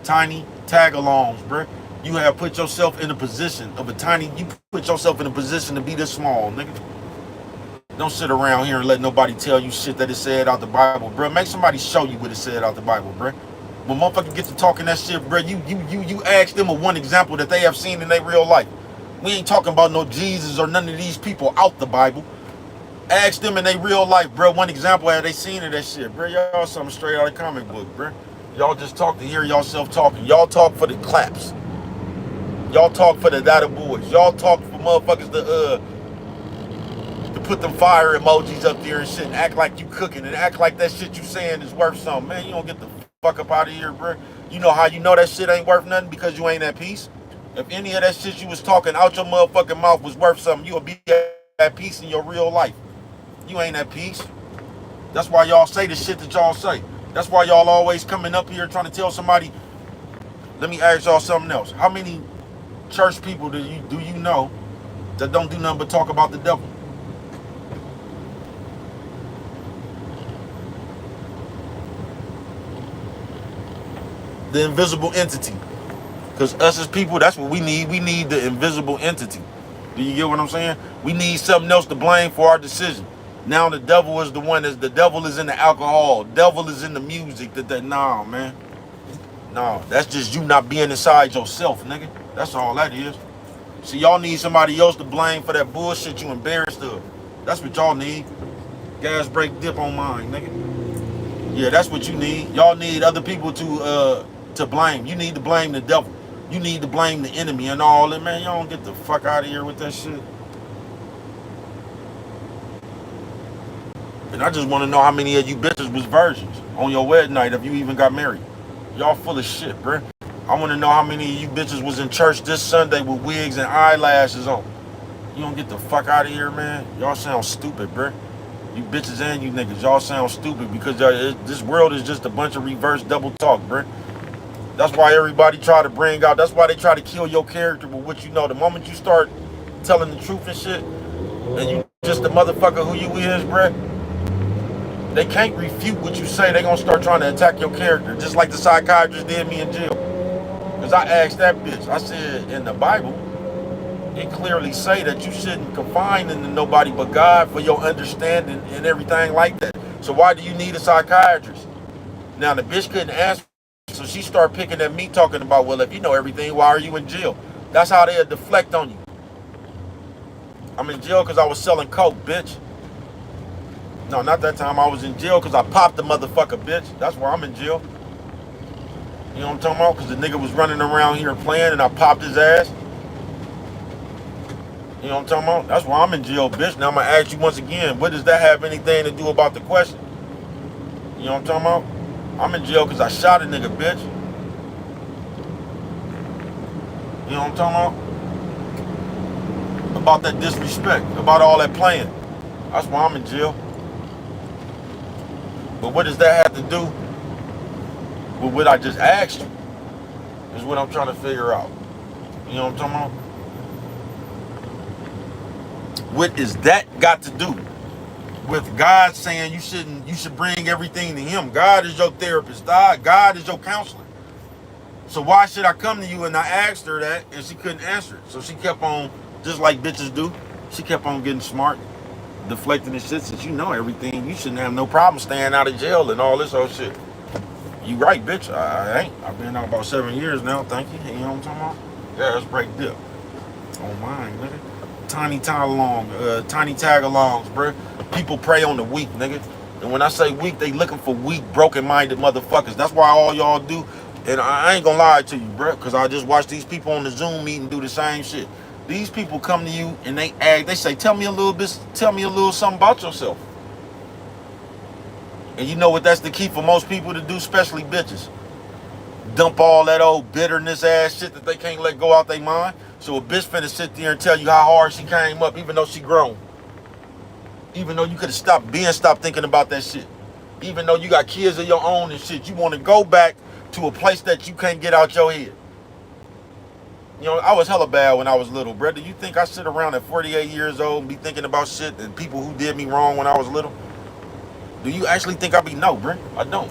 Tiny tag-alongs, bruh. You have put yourself in a position of a tiny, you put yourself in a position to be this small, nigga. Don't sit around here and let nobody tell you shit that is said out the Bible, bruh. Make somebody show you what it said out the Bible, bruh. When motherfuckers get to talking that shit, bruh, you ask them a one example that they have seen in their real life. We ain't talking about no Jesus or none of these people out the Bible. Ask them in their real life, bro, one example have they seen of that shit, bro. Y'all something straight out of comic book, bro. Y'all just talk to hear yourself talking. Y'all talk for the claps. Y'all talk for the data boys. Y'all talk for motherfuckers to put them fire emojis up there and shit and act like you cooking and act like that shit you saying is worth something. Man, you don't get the fuck up out of here, bro. You know how you know that shit ain't worth nothing? Because you ain't at peace. If any of that shit you was talking out your motherfucking mouth was worth something, you would be at peace in your real life. You ain't at peace. That's why y'all say the shit that y'all say. That's why y'all always coming up here trying to tell somebody. Let me ask y'all something else. How many church people do you know that don't do nothing but talk about the devil? The invisible entity. Because us as people, that's what we need. We need the invisible entity. Do you get what I'm saying? We need something else to blame for our decision. Now the devil is the one the devil is in the alcohol. Devil is in the music. Nah, man. No, that's just you not being inside yourself, nigga. That's all that is. See, y'all need somebody else to blame for that bullshit you embarrassed of. That's what y'all need. Gas brake dip on mine, nigga. Yeah, that's what you need. Y'all need other people to blame. You need to blame the devil. You need to blame the enemy and all that, man. Y'all don't get the fuck out of here with that shit. And I just want to know how many of you bitches was virgins on your wedding night if you even got married. Y'all full of shit, bruh. I want to know how many of you bitches was in church this Sunday with wigs and eyelashes on. You don't get the fuck out of here, man. Y'all sound stupid, bruh. You bitches and you niggas, y'all sound stupid because this world is just a bunch of reverse double talk, bruh. That's why everybody try to bring out, that's why they try to kill your character with what you know. The moment you start telling the truth and shit, and you just the motherfucker who you is, bruh, they can't refute what you say. They gonna start trying to attack your character, just like the psychiatrist did me in jail. Because I asked that bitch, I said, in the Bible, it clearly say that you shouldn't confine into nobody but God for your understanding and everything like that. So why do you need a psychiatrist? Now the bitch couldn't answer, so she started picking at me talking about, well, if you know everything, why are you in jail? That's how they'll deflect on you. I'm in jail because I was selling coke, bitch. No, not that time. I was in jail because I popped the motherfucker, bitch. That's why I'm in jail. You know what I'm talking about? Because the nigga was running around here playing and I popped his ass. You know what I'm talking about? That's why I'm in jail, bitch. Now I'm going to ask you once again, what does that have anything to do about the question? You know what I'm talking about? I'm in jail because I shot a nigga, bitch. You know what I'm talking about? About that disrespect, about all that playing. That's why I'm in jail. But what does that have to do with what I just asked you? Is what I'm trying to figure out. You know what I'm talking about? What is that got to do with God saying you should bring everything to him? God is your therapist. God is your counselor. So why should I come to you? And I asked her that and she couldn't answer it. So she kept on, just like bitches do, she kept on getting smart, deflecting and shit. Since you know everything, you shouldn't have no problem staying out of jail and all this old shit. You right, bitch. I ain't. I've been out about 7 years now. Thank you. You know what I'm talking about? Yeah, let's break dip. On mine, nigga. Tiny tag-alongs, bro. People prey on the weak, nigga. And when I say weak, they looking for weak, broken-minded motherfuckers. That's why all y'all do. And I ain't gonna lie to you, bro, because I just watched these people on the Zoom meeting do the same shit. These people come to you and they say, tell me a little something about yourself. And you know what that's the key for most people to do, especially bitches. Dump all that old bitterness ass shit that they can't let go out their mind. So a bitch finna sit there and tell you how hard she came up, even though she grown. Even though you could have stopped thinking about that shit. Even though you got kids of your own and shit, you want to go back to a place that you can't get out your head. You know, I was hella bad when I was little, bro. Do you think I sit around at 48 years old and be thinking about shit and people who did me wrong when I was little? Do you actually think I be? No, bro. I don't.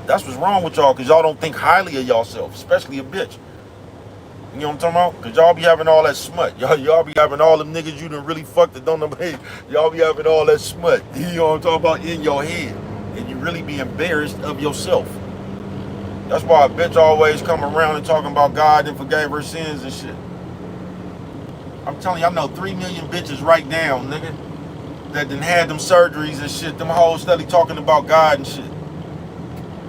That's what's wrong with y'all, because y'all don't think highly of yourself, especially a bitch. You know what I'm talking about? Because y'all be having all that smut. Y'all be having all them niggas you done really fucked that don't know. Hey, y'all be having all that smut. You know what I'm talking about? In your head. And you really be embarrassed of yourself. That's why a bitch always come around and talking about God and forgave her sins and shit. I'm telling you, I know 3 million bitches right now, nigga, that done had them surgeries and shit. Them hoes steady talking about God and shit.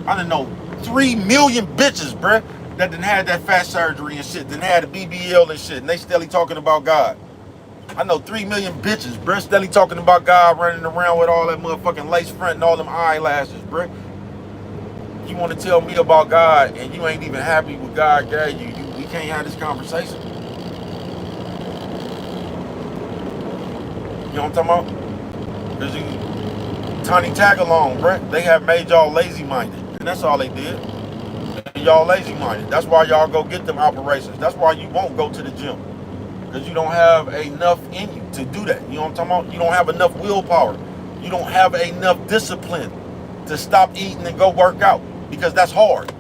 I done know 3 million bitches, bruh, that done had that fat surgery and shit, done had a BBL and shit, and they steady talking about God. I know 3 million bitches, bruh, steady talking about God, running around with all that motherfucking lace front and all them eyelashes, bruh. You want to tell me about God and you ain't even happy with God gave you. We can't have this conversation. You know what I'm talking about? Because you tiny tag along, bruh. They have made y'all lazy-minded. And that's all they did. And y'all lazy-minded. That's why y'all go get them operations. That's why you won't go to the gym. Because you don't have enough in you to do that. You know what I'm talking about? You don't have enough willpower. You don't have enough discipline to stop eating and go work out. Because that's hard.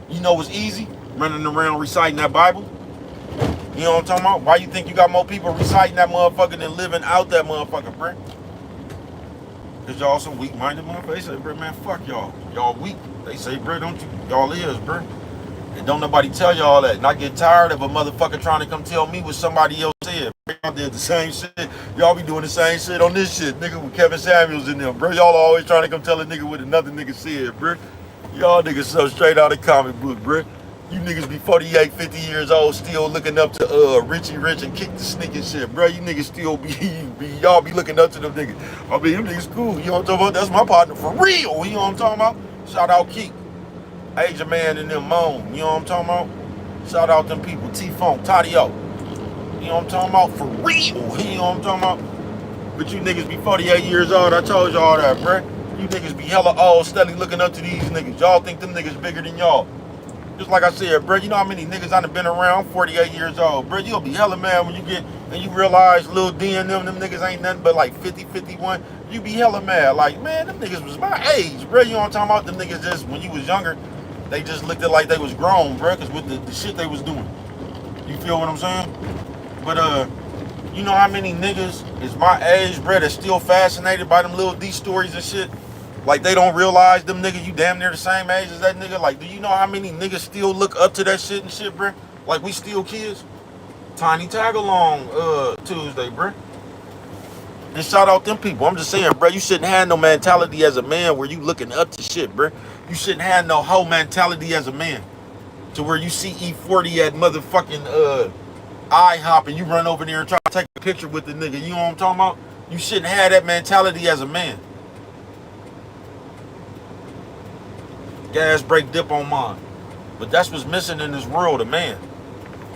You know what's easy? Running around reciting that Bible. You know what I'm talking about? Why you think you got more people reciting that motherfucker than living out that motherfucker, bruh? Because y'all some weak-minded motherfuckers. They say, bro, man, fuck y'all. Y'all weak. They say, bro, don't you? Y'all is, bro. And don't nobody tell y'all that. And I get tired of a motherfucker trying to come tell me what somebody else said. Y'all did the same shit. Y'all be doing the same shit on this shit, nigga, with Kevin Samuels in them, bro. Y'all always trying to come tell a nigga what another nigga said, bro. Y'all niggas so straight out of comic book, bro. You niggas be 48, 50 years old, still looking up to Richie Rich and Kick the Sneak and shit, bro. You niggas still y'all be looking up to them niggas. I mean, them niggas cool. You know what I'm talking about? That's my partner for real. You know what I'm talking about? Shout out Keek, Asia Man and them Moan. You know what I'm talking about? Shout out them people, T-Funk, Tadio. You know what I'm talking about? For real. You know what I'm talking about? But you niggas be 48 years old. I told y'all that, bro. You niggas be hella old, steady looking up to these niggas. Y'all think them niggas bigger than y'all. Just like I said, bro, you know how many niggas I done been around? 48 years old, bro. You'll be hella mad when you get and you realize Lil D and them niggas ain't nothing but like 50, 51. You be hella mad. Like, man, them niggas was my age, bro. You know what I'm talking about? Them niggas just, when you was younger, they just looked at like they was grown, bro, because with the shit they was doing. You feel what I'm saying? But, you know how many niggas is my age, bro, that's still fascinated by them Lil D stories and shit? Like, they don't realize them niggas, you damn near the same age as that nigga. Like, do you know how many niggas still look up to that shit and shit, bruh? Like, we still kids. Tiny tag-along Tuesday, bruh. And shout out them people. I'm just saying, bruh, you shouldn't have no mentality as a man where you looking up to shit, bruh. You shouldn't have no whole mentality as a man to where you see E40 at motherfucking IHOP and you run over there and try to take a picture with the nigga. You know what I'm talking about? You shouldn't have that mentality as a man. Gas brake dip on mine. But that's what's missing in this world, a man.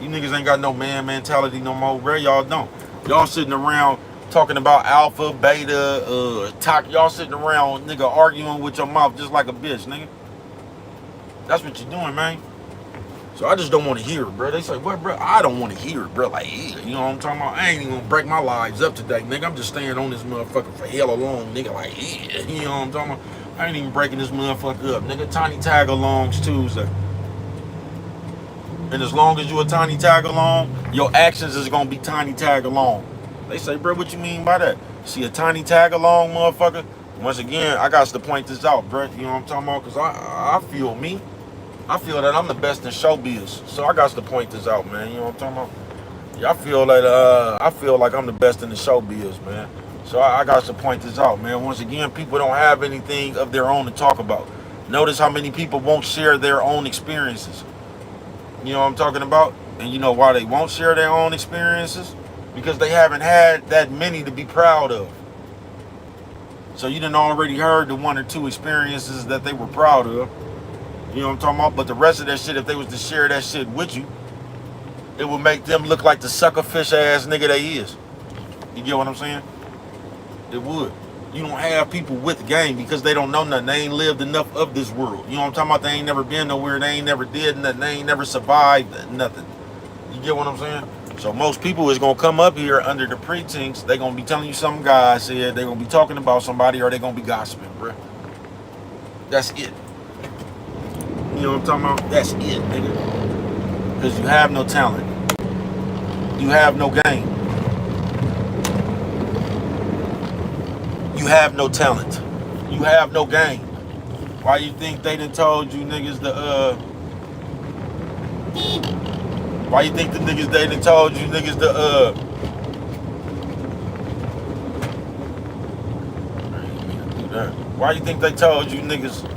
You niggas ain't got no man mentality no more, bro. Y'all don't. Y'all sitting around talking about alpha, beta, y'all sitting around, nigga, arguing with your mouth just like a bitch, nigga. That's what you're doing, man. So I just don't want to hear it, bro. They say, what, bro? I don't want to hear it, bro. Like, yeah, you know what I'm talking about? I ain't even gonna break my lives up today, nigga. I'm just staying on this motherfucker for hella long, nigga. Like, yeah, you know what I'm talking about? I ain't even breaking this motherfucker up, nigga. Tiny tag-alongs Tuesday. And as long as you a tiny tag-along, your actions is gonna be tiny tag-along. They say, bro, what you mean by that? See a tiny tag-along, motherfucker? Once again, I got to point this out, bro. You know what I'm talking about? Because I feel I feel that I'm the best in showbiz. So I got to point this out, man. You know what I'm talking about? Yeah, I feel like I'm the best in the showbiz, man. So I got to point this out, man. Once again, people don't have anything of their own to talk about. Notice how many people won't share their own experiences. You know what I'm talking about? And you know why they won't share their own experiences? Because they haven't had that many to be proud of. So you done already heard the one or two experiences that they were proud of. You know what I'm talking about? But the rest of that shit, if they was to share that shit with you, it would make them look like the suckerfish ass nigga they is. You get what I'm saying? It would. You don't have people with game because they don't know nothing. They ain't lived enough of this world. You know what I'm talking about? They ain't never been nowhere. They ain't never did nothing. They ain't never survived nothing. You get what I'm saying? So most people is gonna come up here under the pretense they gonna be telling you some guy said, they gonna be talking about somebody, or they gonna be gossiping, bruh. That's it. You know what I'm talking about? That's it, nigga. Because you have no talent. You have no game. You have no talent. You have no game. Why you think they done told you niggas why you think the niggas they done told you niggas why you think they told you niggas,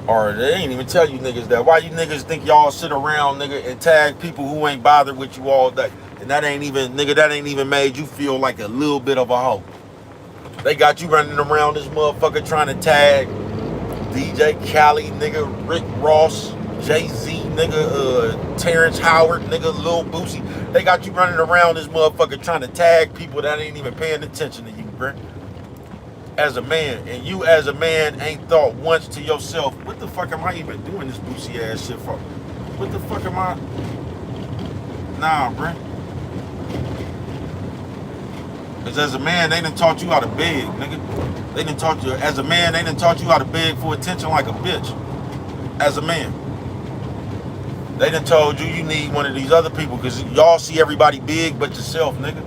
or they ain't even tell you niggas that? Why you niggas think y'all sit around, nigga, and tag people who ain't bothered with you all day? And that ain't even, nigga, that ain't even made you feel like a little bit of a hoe. They got you running around this motherfucker trying to tag DJ Khaled, nigga, Rick Ross, Jay-Z, nigga, Terrence Howard, nigga, Lil Boosie. They got you running around this motherfucker trying to tag people that ain't even paying attention to you, bruh. As a man, and you as a man ain't thought once to yourself, what the fuck am I even doing this Boosie ass shit for? What the fuck am I? Nah, bruh. Because as a man, they done taught you how to beg, nigga. They done taught you, as a man, they done taught you how to beg for attention like a bitch. As a man. They done told you you need one of these other people because y'all see everybody big but yourself, nigga.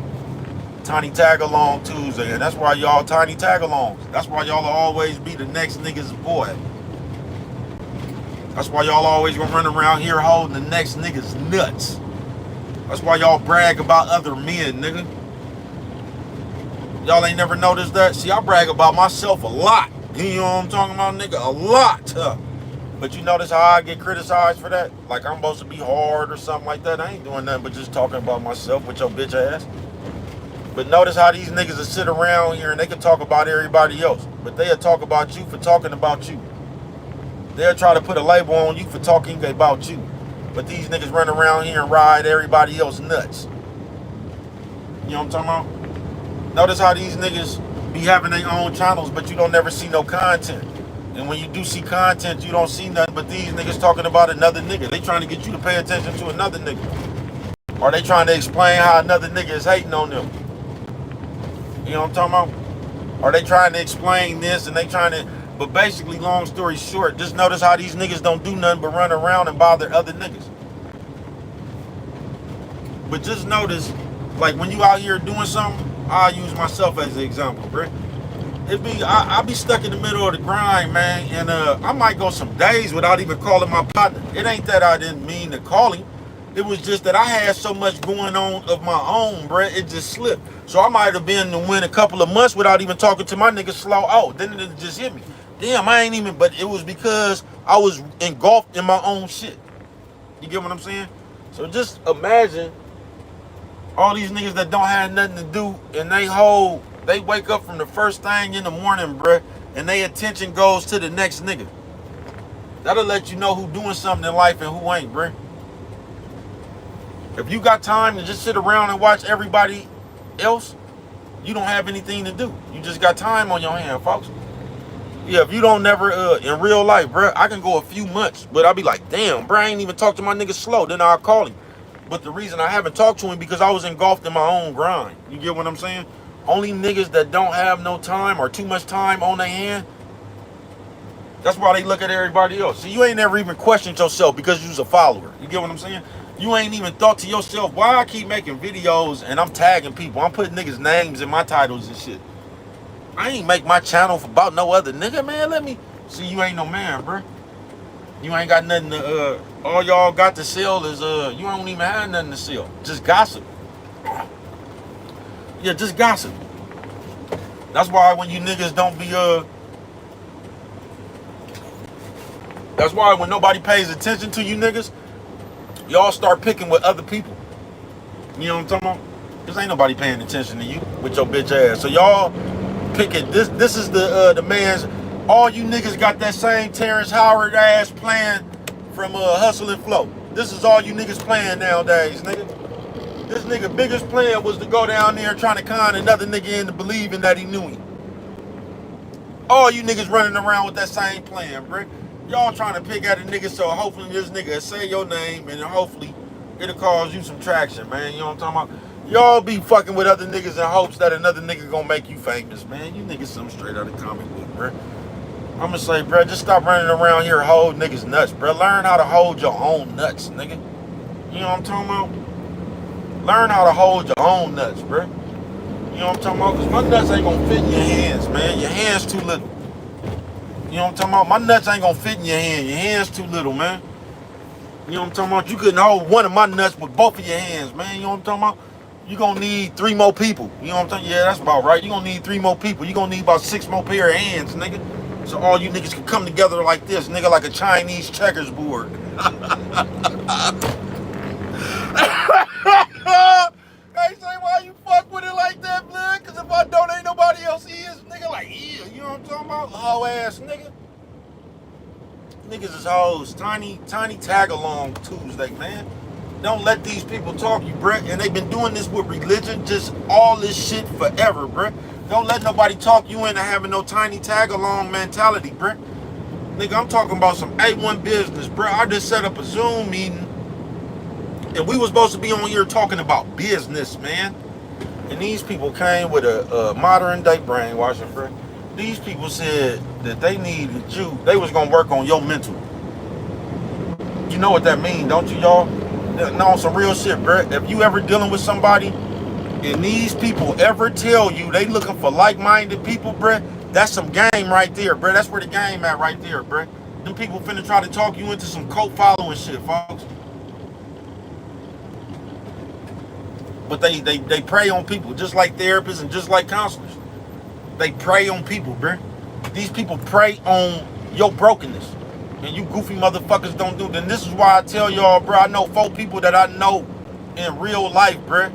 Tiny tag-along Tuesday, and that's why y'all tiny tag-alongs. That's why y'all will always be the next nigga's boy. That's why y'all always gonna run around here holding the next nigga's nuts. That's why y'all brag about other men, nigga. Y'all ain't never noticed that? See, I brag about myself a lot. You know what I'm talking about, nigga? A lot. But you notice how I get criticized for that? Like I'm supposed to be hard or something like that? I ain't doing nothing but just talking about myself with your bitch ass. But notice how these niggas will sit around here and they can talk about everybody else. But they'll talk about you for talking about you. They'll try to put a label on you for talking about you. But these niggas run around here and ride everybody else nuts. You know what I'm talking about? Notice how these niggas be having their own channels, but you don't never see no content. And when you do see content, you don't see nothing but these niggas talking about another nigga. They trying to get you to pay attention to another nigga. Or they trying to explain how another nigga is hating on them. You know what I'm talking about? Or they trying to explain this and they trying to, but basically, long story short, just notice how these niggas don't do nothing but run around and bother other niggas. But just notice, like when you out here doing something, I'll use myself as an example, bro. I be stuck in the middle of the grind, man, and I might go some days without even calling my partner. It ain't that I didn't mean to call him. It was just that I had so much going on of my own, bruh. It just slipped. So I might have been to win a couple of months without even talking to my nigga Slow. Oh, then it just hit me. Damn, I ain't even, but it was because I was engulfed in my own shit. You get what I'm saying? So just imagine all these niggas that don't have nothing to do and they wake up from the first thing in the morning, bruh, and their attention goes to the next nigga. That'll let you know who doing something in life and who ain't, bruh. If you got time to just sit around and watch everybody else, you don't have anything to do. You just got time on your hand, folks. Yeah, if you don't never, in real life, bro, I can go a few months, but I'll be like, damn, bro, I ain't even talked to my nigga Slow. Then I'll call him. But the reason I haven't talked to him because I was engulfed in my own grind. You get what I'm saying? Only niggas that don't have no time or too much time on their hand, that's why they look at everybody else. See, you ain't never even questioned yourself because you's a follower. You get what I'm saying? You ain't even thought to yourself, why I keep making videos and I'm tagging people. I'm putting niggas' names in my titles and shit. I ain't make my channel about no other nigga, man. Let me see, you ain't no man, bro. You ain't got nothing to, all y'all got to sell is, you don't even have nothing to sell. Just gossip. Yeah, just gossip. That's why when you niggas don't be, that's why when nobody pays attention to you niggas, y'all start picking with other people. You know what I'm talking about? Because ain't nobody paying attention to you with your bitch ass. So y'all pick it. This is the man's. All you niggas got that same Terrence Howard ass plan from Hustle and Flow. This is all you niggas playing nowadays, nigga. This nigga biggest plan was to go down there trying to con another nigga into believing that he knew him. All you niggas running around with that same plan, bro. Y'all trying to pick at a nigga so hopefully this nigga will say your name and hopefully it'll cause you some traction, man. You know what I'm talking about? Y'all be fucking with other niggas in hopes that another nigga gonna make you famous, man. You niggas something straight out of comic book, bro. I'm gonna say, bro, just stop running around here holding niggas nuts, bro. Learn how to hold your own nuts, nigga. You know what I'm talking about? Learn how to hold your own nuts, bro. You know what I'm talking about? Because my nuts ain't gonna fit in your hands, man. Your hands too little. You know what I'm talking about? My nuts ain't gonna fit in your hand. Your hands too little, man. You know what I'm talking about? You couldn't hold one of my nuts with both of your hands, man. You know what I'm talking about? You gonna need 3 more people. You know what I'm talking about? Yeah, that's about right. You gonna need 3 more people. You gonna need about 6 more pair of hands, nigga. So all you niggas can come together like this, nigga, like a Chinese checkers board. They say, why you fuck with it like that, blood? Because if I don't, ain't nobody else is. Nigga, like, yeah, you know what I'm talking about? Hoe ass nigga. Niggas is hoes. Tiny tag-along Tuesday, man. Don't let these people talk you, bruh. And they've been doing this with religion, just all this shit forever, bruh. Don't let nobody talk you into having no tiny tag-along mentality, bruh. Nigga, I'm talking about some A1 business, bruh. I just set up a Zoom meeting, and we was supposed to be on here talking about business, man. And these people came with a modern-day brainwashing, bruh. These people said that they needed you. They was gonna work on your mental. You know what that mean, don't you, y'all? No, some real shit, bro. If you ever dealing with somebody and these people ever tell you they looking for like-minded people, bro, that's some game right there, bro. That's where the game at right there, bro. Them people finna try to talk you into some cult following shit, folks. But they prey on people, just like therapists and just like counselors. They prey on people, bro. These people prey on your brokenness. And you goofy motherfuckers don't do. Then this is why I tell y'all, bro, I know 4 people that I know in real life, bro.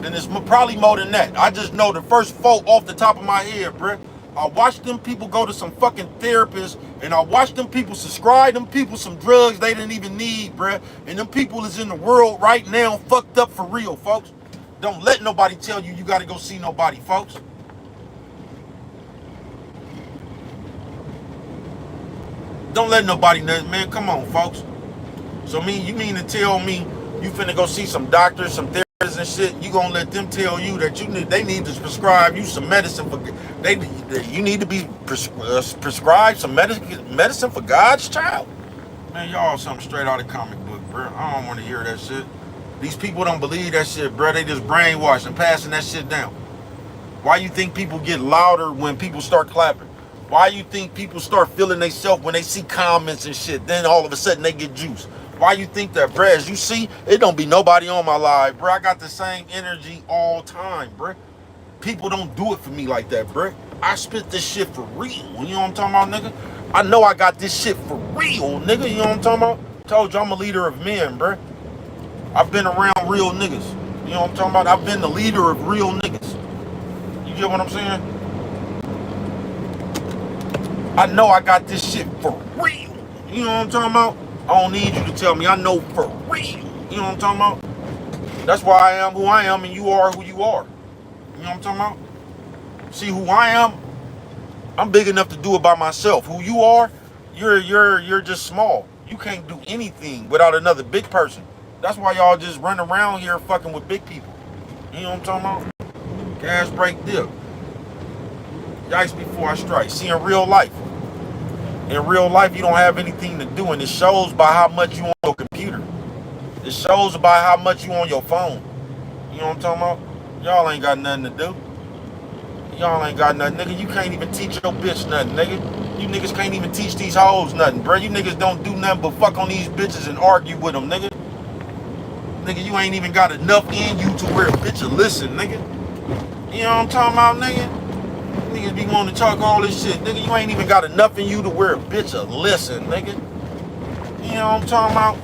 And it's probably more than that. I just know the first 4 off the top of my head, bro. I watched them people go to some fucking therapists, and I watched them people subscribe them people some drugs they didn't even need, bro. And them people is in the world right now fucked up for real, folks. Don't let nobody tell you gotta go see nobody, folks. Don't let nobody know, man. Come on, folks. So you mean to tell me you finna go see some doctors, some therapists and shit? You gonna let them tell you that they need to prescribe you some medicine for you need to be prescribed some medicine for God's child? Man, y'all something straight out of comic book, bro. I don't want to hear that shit. These people don't believe that shit, bro. They just brainwashed and passing that shit down. Why you think people get louder when people start clapping? Why you think people start feeling themselves when they see comments and shit? Then all of a sudden they get juice. Why you think that, bruh? As you see, it don't be nobody on my live, bruh. I got the same energy all time, bruh. People don't do it for me like that, bruh. I spit this shit for real. You know what I'm talking about, nigga? I know I got this shit for real, nigga. You know what I'm talking about? Told you I'm a leader of men, bruh. I've been around real niggas. You know what I'm talking about? I've been the leader of real niggas. You get what I'm saying? I know I got this shit for real. You know what I'm talking about? I don't need you to tell me. I know for real. You know what I'm talking about? That's why I am who I am and you are who you are. You know what I'm talking about? See who I am? I'm big enough to do it by myself. Who you are, you're just small. You can't do anything without another big person. That's why y'all just run around here fucking with big people. You know what I'm talking about? Cash break dip. Yikes before I strike. See, in real life, you don't have anything to do, and it shows by how much you on your computer. It shows by how much you on your phone. You know what I'm talking about? Y'all ain't got nothing to do. Y'all ain't got nothing, nigga. You can't even teach your bitch nothing, nigga. You niggas can't even teach these hoes nothing, bro. You niggas don't do nothing but fuck on these bitches and argue with them, nigga. Nigga, you ain't even got enough in you to where a bitch will listen, nigga. You know what I'm talking about, nigga? Niggas be wanting to talk all this shit. Nigga, you ain't even got enough in you to where a bitch will listen, nigga. You know what I'm talking about?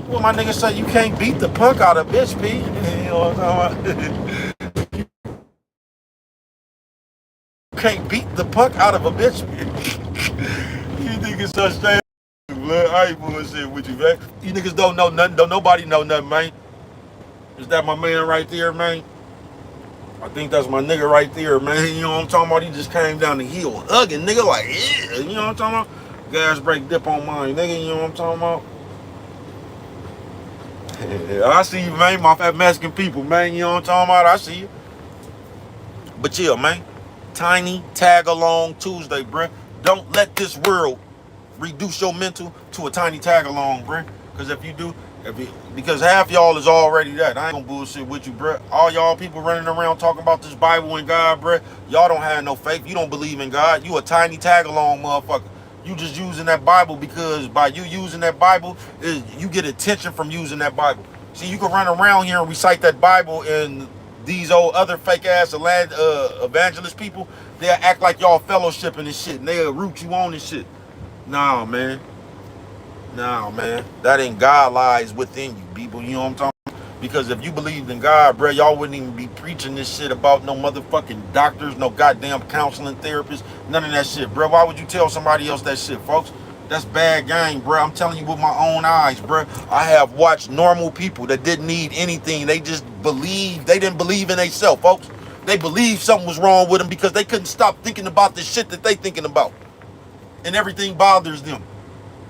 Well, my nigga say you can't beat the punk out of bitch, P. You know what I'm talking about? You can't beat the punk out of a bitch. You niggas so straight. I ain't bullshit with you, man. You niggas don't know nothing. Don't nobody know nothing, man. Is that my man right there, man? I think that's my nigga right there, man. You know what I'm talking about? He just came down the hill hugging, nigga, like, yeah. You know what I'm talking about? Gas brake dip on mine, nigga. You know what I'm talking about? Yeah, I see you, man. My fat Mexican people, man. You know what I'm talking about? I see you. But yeah, man. Tiny Tag Along Tuesday, bruh. Don't let this world reduce your mental to a tiny tag along, bruh. Because if you do, because half y'all is already that. I ain't gonna bullshit with you, bruh. All y'all people running around talking about this Bible and God, bruh. Y'all don't have no faith. You don't believe in God. You a tiny tag along motherfucker. You just using that Bible because by you using that Bible, you get attention from using that Bible. See, you can run around here and recite that Bible, and these old other fake ass evangelist people, they'll act like y'all fellowshipping and shit, and they'll root you on and shit. Nah, man. Nah, man. That ain't God lies within you, people. You know what I'm talking about? Because if you believed in God, bro, y'all wouldn't even be preaching this shit about no motherfucking doctors, no goddamn counseling therapists, none of that shit, bro. Why would you tell somebody else that shit, folks? That's bad game, bro. I'm telling you with my own eyes, bro. I have watched normal people that didn't need anything. They just believed. They didn't believe in themselves, folks. They believed something was wrong with them because they couldn't stop thinking about the shit that they thinking about. And everything bothers them.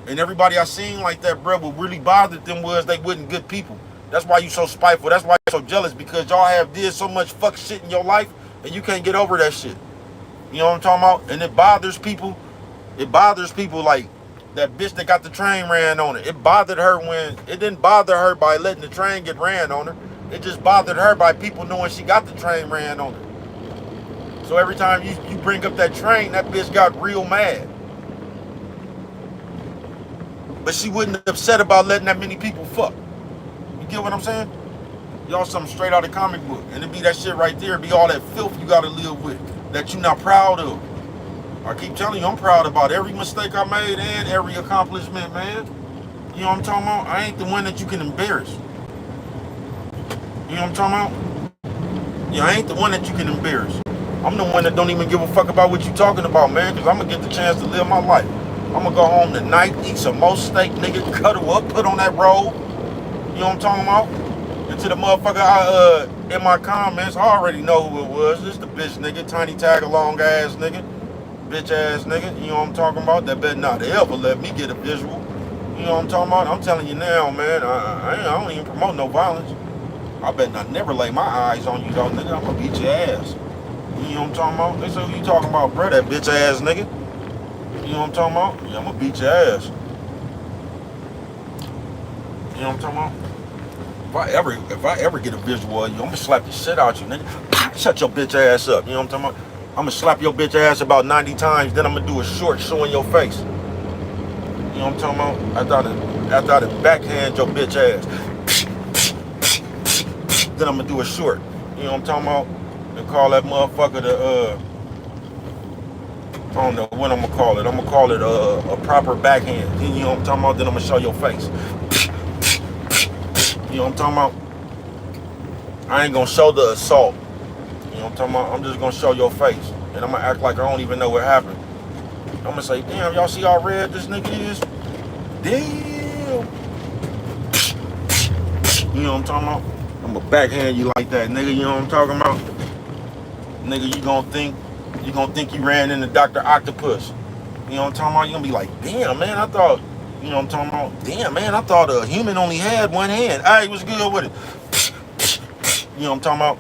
And everybody I seen like that, bro, what really bothered them was they wasn't good people. That's why you so spiteful. That's why you're so jealous, because y'all have did so much fuck shit in your life and you can't get over that shit. You know what I'm talking about? And it bothers people. It bothers people like that bitch that got the train ran on her. It bothered her when, it didn't bother her by letting the train get ran on her. It just bothered her by people knowing she got the train ran on her. So every time you bring up that train, that bitch got real mad. But she wasn't upset about letting that many people fuck. You get what I'm saying? Y'all something straight out of comic book. And it be that shit right there. It be all that filth you gotta live with that you not proud of. I keep telling you, I'm proud about every mistake I made and every accomplishment, man. You know what I'm talking about? I ain't the one that you can embarrass. You know what I'm talking about? Yeah, I ain't the one that you can embarrass. I'm the one that don't even give a fuck about what you talking about, man, because I'm gonna get the chance to live my life. I'm gonna go home tonight, eat some more steak, nigga, cuddle up, put on that robe. You know what I'm talking about? And to the motherfucker in my comments, I already know who it was. This the bitch nigga, tiny tag along ass nigga, bitch ass nigga. You know what I'm talking about? That better not ever let me get a visual. You know what I'm talking about? I'm telling you now, man. I don't even promote no violence. I better not never lay my eyes on you, though, nigga. I'm gonna beat your ass. You know what I'm talking about? They say, who you talking about, bro? That bitch ass nigga. You know what I'm talking about? Yeah, I'm gonna beat your ass. You know what I'm talking about? If I ever get a visual of you, I'm gonna slap the shit out you, nigga. Shut your bitch ass up. You know what I'm talking about? I'm gonna slap your bitch ass about 90 times, then I'm gonna do a short showing your face. You know what I'm talking about? After I backhand your bitch ass, then I'm gonna do a short. You know what I'm talking about? And call that motherfucker the I don't know what I'm gonna call it. I'm gonna call it a proper backhand. You know what I'm talking about? Then I'm gonna show your face. You know what I'm talking about? I ain't gonna show the assault. You know what I'm talking about? I'm just gonna show your face. And I'm gonna act like I don't even know what happened. I'm gonna say, damn, y'all see how red this nigga is? Damn. You know what I'm talking about? I'm gonna backhand you like that, nigga. You know what I'm talking about? Nigga, you gonna think you ran into Dr. Octopus. You know what I'm talking about? You gonna be like, damn, man, I thought, you know what I'm talking about? Damn, man, I thought a human only had one hand. Hey, what's good with it? You know what I'm talking about?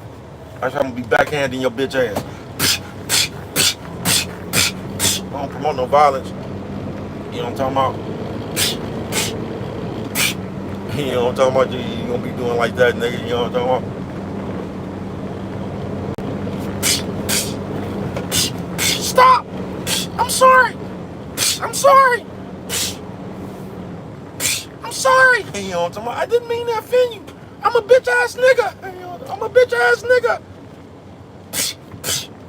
That's how I'm gonna be backhanding your bitch ass. I don't promote no violence. You know what I'm talking about? You know what I'm talking about? You gonna be doing like that, nigga. You know what I'm talking about? Stop! I'm sorry. sorry. I'm sorry. You know what I'm talking about? I didn't mean to offend you. I'm a bitch ass nigga. I'm a bitch ass nigga.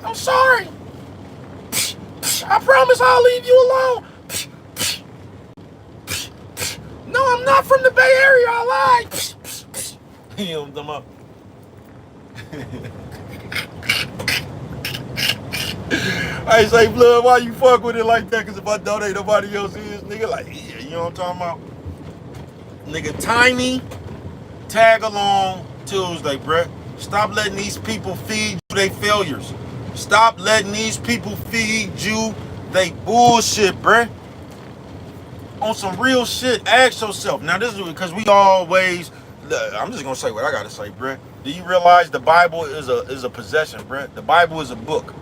I'm sorry. I promise I'll leave you alone. No, I'm not from the Bay Area. I lied. You know what I'm talking about? I say, blood, why you fuck with it like that? Because if I don't, ain't nobody else is. Nigga, like, yeah, you know what I'm talking about? Nigga, Tiny Tag Along Tuesday, bruh. Stop letting these people feed you they failures. Stop letting these people feed you they bullshit, bruh. On some real shit, ask yourself. Now, this is because we always, I'm just going to say what I got to say, bruh. Do you realize the Bible is a possession, bruh? The Bible is a book.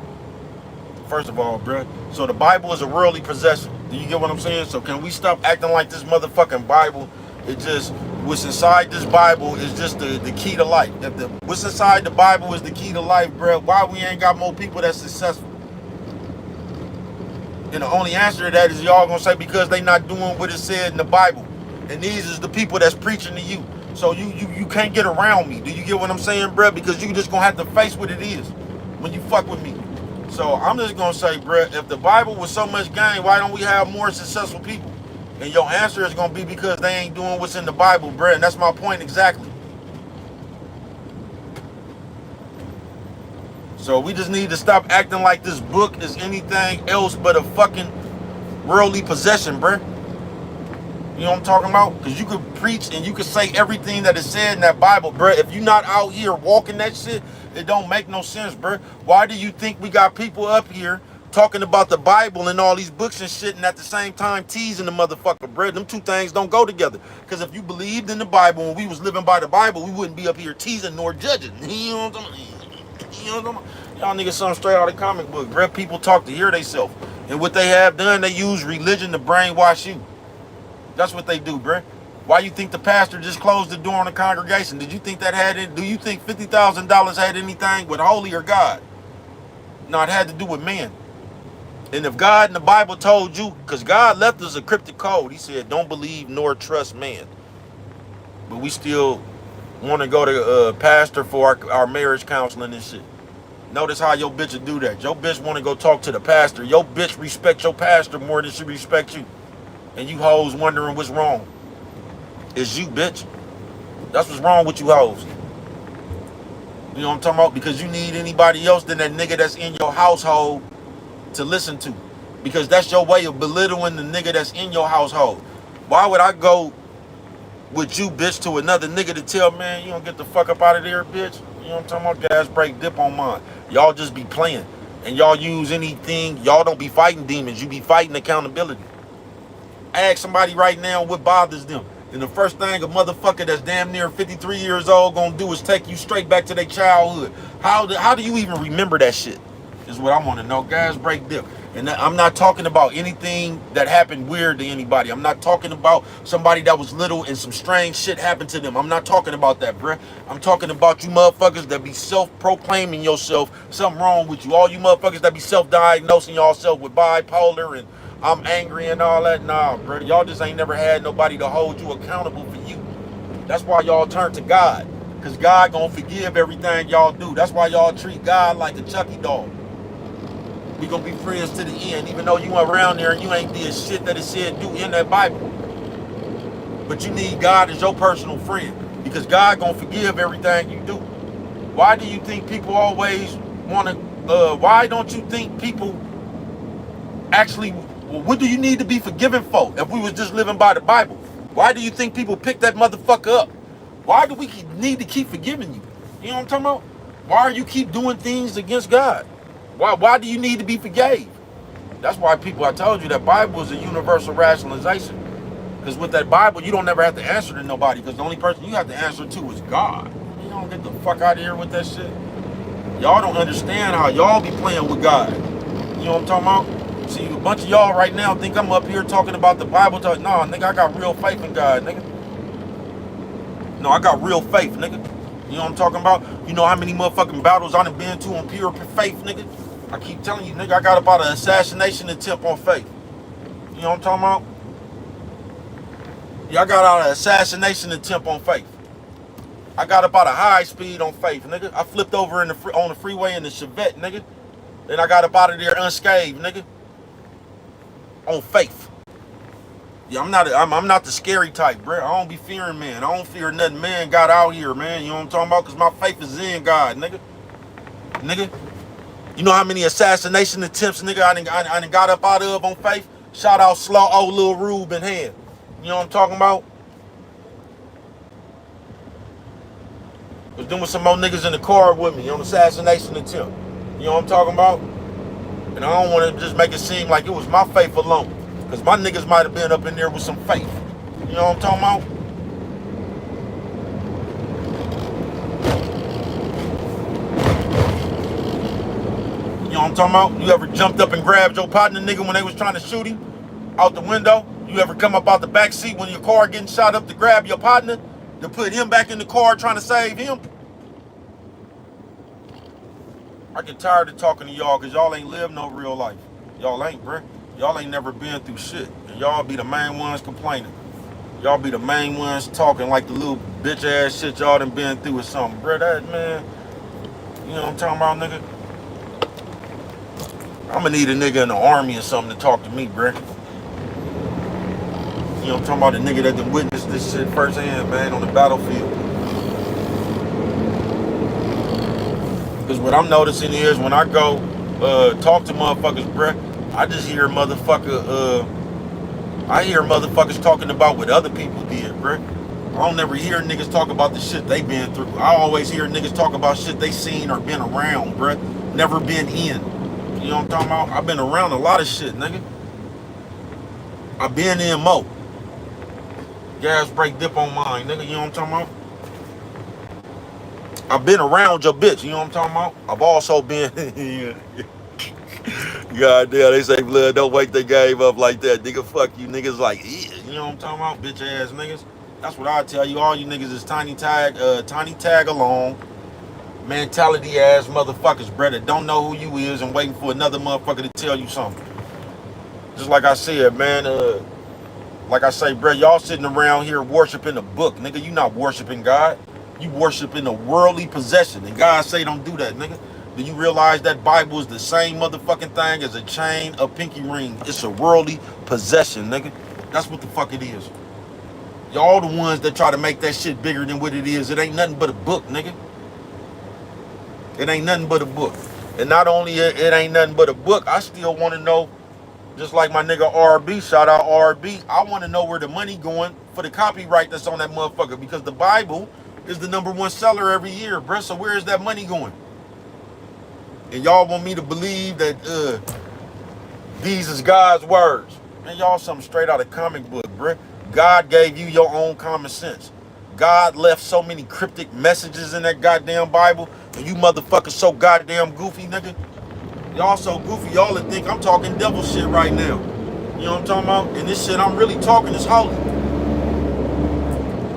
First of all, bruh. So the Bible is a worldly possession. Do you get what I'm saying? So can we stop acting like this motherfucking Bible? It just, what's inside this Bible is just the key to life. If what's inside the Bible is the key to life, bruh, why we ain't got more people that's successful? And the only answer to that is y'all gonna say because they not doing what it said in the Bible. And these is the people that's preaching to you. So you can't get around me. Do you get what I'm saying, bruh? Because you just gonna have to face what it is when you fuck with me. So I'm just gonna say, bruh, if the Bible was so much game, why don't we have more successful people? And your answer is gonna be because they ain't doing what's in the Bible, bruh. And that's my point exactly. So we just need to stop acting like this book is anything else but a fucking worldly possession, bruh. You know what I'm talking about? Because you could preach and you could say everything that is said in that Bible, bruh. If you're not out here walking that shit, it don't make no sense, bruh. Why do you think we got people up here talking about the Bible and all these books and shit and at the same time teasing the motherfucker, bruh? Them two things don't go together. Because if you believed in the Bible and we was living by the Bible, we wouldn't be up here teasing nor judging. You know what I'm saying? You know what I'm saying? Y'all niggas something straight out of the comic book, bruh. People talk to hear themselves. And what they have done, they use religion to brainwash you. That's what they do, bruh. Why you think the pastor just closed the door on the congregation? Did you think that had it? Do you think $50,000 had anything with holy or God? No, it had to do with man. And if God in the Bible told you, because God left us a cryptic code, he said, don't believe nor trust man. But we still want to go to pastor for our marriage counseling and shit. Notice how your bitch will do that. Your bitch want to go talk to the pastor. Your bitch respect your pastor more than she respect you. And you hoes wondering what's wrong. It's you, bitch. That's what's wrong with you hoes. You know what I'm talking about? Because you need anybody else than that nigga that's in your household to listen to. Because that's your way of belittling the nigga that's in your household. Why would I go with you, bitch, to another nigga to tell, man, you don't get the fuck up out of there, bitch? You know what I'm talking about? Gas, brake, dip on mine. Y'all just be playing. And y'all use anything. Y'all don't be fighting demons. You be fighting accountability. Ask somebody right now what bothers them. And the first thing a motherfucker that's damn near 53 years old gonna do is take you straight back to their childhood. How do you even remember that shit? Is what I want to know. Gas, brake, dip. And I'm not talking about anything that happened weird to anybody. I'm not talking about somebody that was little and some strange shit happened to them. I'm not talking about that, bruh. I'm talking about you motherfuckers that be self-proclaiming yourself something wrong with you. All you motherfuckers that be self-diagnosing yourself with bipolar and I'm angry and all that. Nah, bruh. Y'all just ain't never had nobody to hold you accountable for you. That's why y'all turn to God. Because God gonna forgive everything y'all do. That's why y'all treat God like a Chucky doll. We gonna be friends to the end, even though you went around there and you ain't did shit that it said do in that Bible. But you need God as your personal friend, because God gonna forgive everything you do. Why do you think people always wanna, why don't you think people actually, what do you need to be forgiven for if we was just living by the Bible? Why do you think people pick that motherfucker up? Why do we need to keep forgiving you? You know what I'm talking about? Why are you keep doing things against God? Why do you need to be forgave? That's why people, I told you that Bible is a universal rationalization. Because with that Bible, you don't never have to answer to nobody, because the only person you have to answer to is God. You don't get the fuck out of here with that shit. Y'all don't understand how y'all be playing with God. You know what I'm talking about? See, a bunch of y'all right now think I'm up here talking about the Bible. Nah, nigga, I got real faith in God, nigga. No, I got real faith, nigga. You know what I'm talking about? You know how many motherfucking battles I done been to on pure faith, nigga? I keep telling you, nigga, I got about an assassination attempt on faith. You know You know what I'm talking about? Yeah, I got out an assassination attempt on Faith. I got up out of high speed on Faith, nigga. I flipped over on the freeway in the Chevette, nigga. Then I got up out of there unscathed, nigga. On Faith. Yeah, I'm not the scary type, bro. I don't be fearing man. I don't fear nothing man got out here, man. You know what I'm talking about? Because my faith is in God, nigga. Nigga. You know how many assassination attempts, nigga, I done got up out of on Faith? Shout out Slow old Lil Rube in hand. You know what I'm talking about? Was doing some more niggas in the car with me on assassination attempt. You know what I'm talking about? And I don't want to just make it seem like it was my faith alone. Because my niggas might have been up in there with some faith. You know what I'm talking about? You know what I'm talking about? You ever jumped up and grabbed your partner, nigga, when they was trying to shoot him out the window? You ever come up out the back seat when your car getting shot up to grab your partner, to put him back in the car trying to save him? I get tired of talking to y'all because y'all ain't lived no real life. Y'all ain't, bruh. Y'all ain't never been through shit. And y'all be the main ones complaining. Y'all be the main ones talking like the little bitch ass shit y'all done been through or something. Bruh, that man, you know what I'm talking about, nigga? I'ma need a nigga in the army or something to talk to me, bruh. You know what I'm talking about? The nigga that done witnessed this shit firsthand, man, on the battlefield. Because what I'm noticing is when I go talk to motherfuckers, bruh, I just hear I hear motherfuckers talking about what other people did, bruh. I don't never hear niggas talk about the shit they been through. I always hear niggas talk about shit they seen or been around, bruh. Never been in. You know what I'm talking about? I've been around a lot of shit, nigga. I've been in mo. Gas brake dip on mine, nigga. You know what I'm talking about? I've been around your bitch. You know what I'm talking about? I've also been... God damn, they say blood don't wake the game up like that. Nigga, fuck you. Niggas like, yeah. You know what I'm talking about? Bitch ass niggas. That's what I tell you. All you niggas is tiny tag along. Mentality ass motherfuckers, brother. Don't know who you is and waiting for another motherfucker to tell you something. Just like I said, man, like I say, bro, y'all sitting around here worshiping a book. Nigga, you not worshiping God. You worshiping a worldly possession. And God say don't do that, nigga. Do you realize that Bible is the same motherfucking thing as a chain, a pinky ring? It's a worldly possession, nigga. That's what the fuck it is. Y'all the ones that try to make that shit bigger than what it is. It ain't nothing but a book, nigga. It ain't nothing but a book. And not only it ain't nothing but a book, I still want to know, just like my nigga RB, shout out RB, I want to know where the money going for the copyright that's on that motherfucker, because the Bible is the #1 seller every year, bruh. So where is that money going? And y'all want me to believe that these is God's words. Man, y'all something straight out of comic book, bruh. God gave you your own common sense. God left so many cryptic messages in that goddamn Bible, and you motherfuckers so goddamn goofy, nigga. Y'all so goofy, y'all would think I'm talking devil shit right now. You know what I'm talking about? And this shit I'm really talking is holy.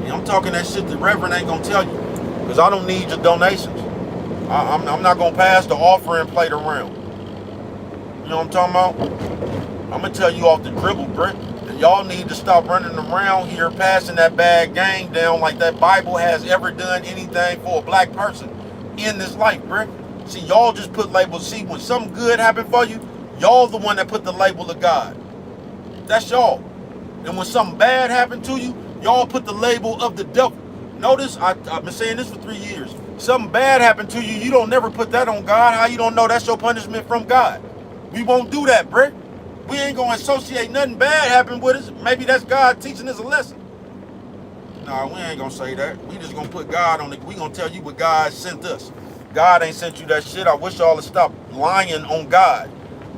And I'm talking that shit the Reverend ain't gonna tell you, because I don't need your donations. I'm not gonna pass the offering plate around. You know what I'm talking about? I'm gonna tell you off the dribble, Brent. And y'all need to stop running around here passing that bad game down like that Bible has ever done anything for a black person in this life, Brent. See, y'all just put labels. See, when something good happened for you, y'all the one that put the label of God. That's y'all. And when something bad happened to you, y'all put the label of the devil. Notice, I've been saying this for 3 years. Something bad happened to you, you don't never put that on God. How you don't know that's your punishment from God? We won't do that, bruh. We ain't gonna associate nothing bad happen with us. Maybe that's God teaching us a lesson. Nah, we ain't gonna say that. We just gonna put God on it. We gonna tell you what God sent us. God ain't sent you that shit. I wish y'all would stop lying on God.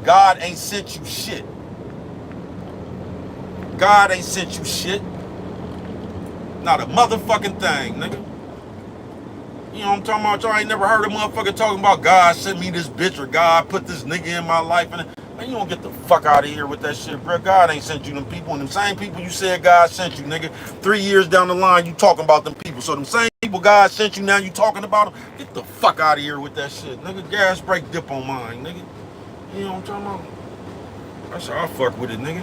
God ain't sent you shit. God ain't sent you shit. Not a motherfucking thing, nigga. You know what I'm talking about? Y'all ain't never heard a motherfucker talking about God sent me this bitch or God put this nigga in my life. And man, you don't get the fuck out of here with that shit, bro. God ain't sent you them people. And them same people you said God sent you, nigga. 3 years down the line, you talking about them people. So them same people God sent you, now you talking about them. Get the fuck out of here with that shit, nigga. Gas brake dip on mine, nigga. You know what I'm talking about? That's how I fuck with it, nigga.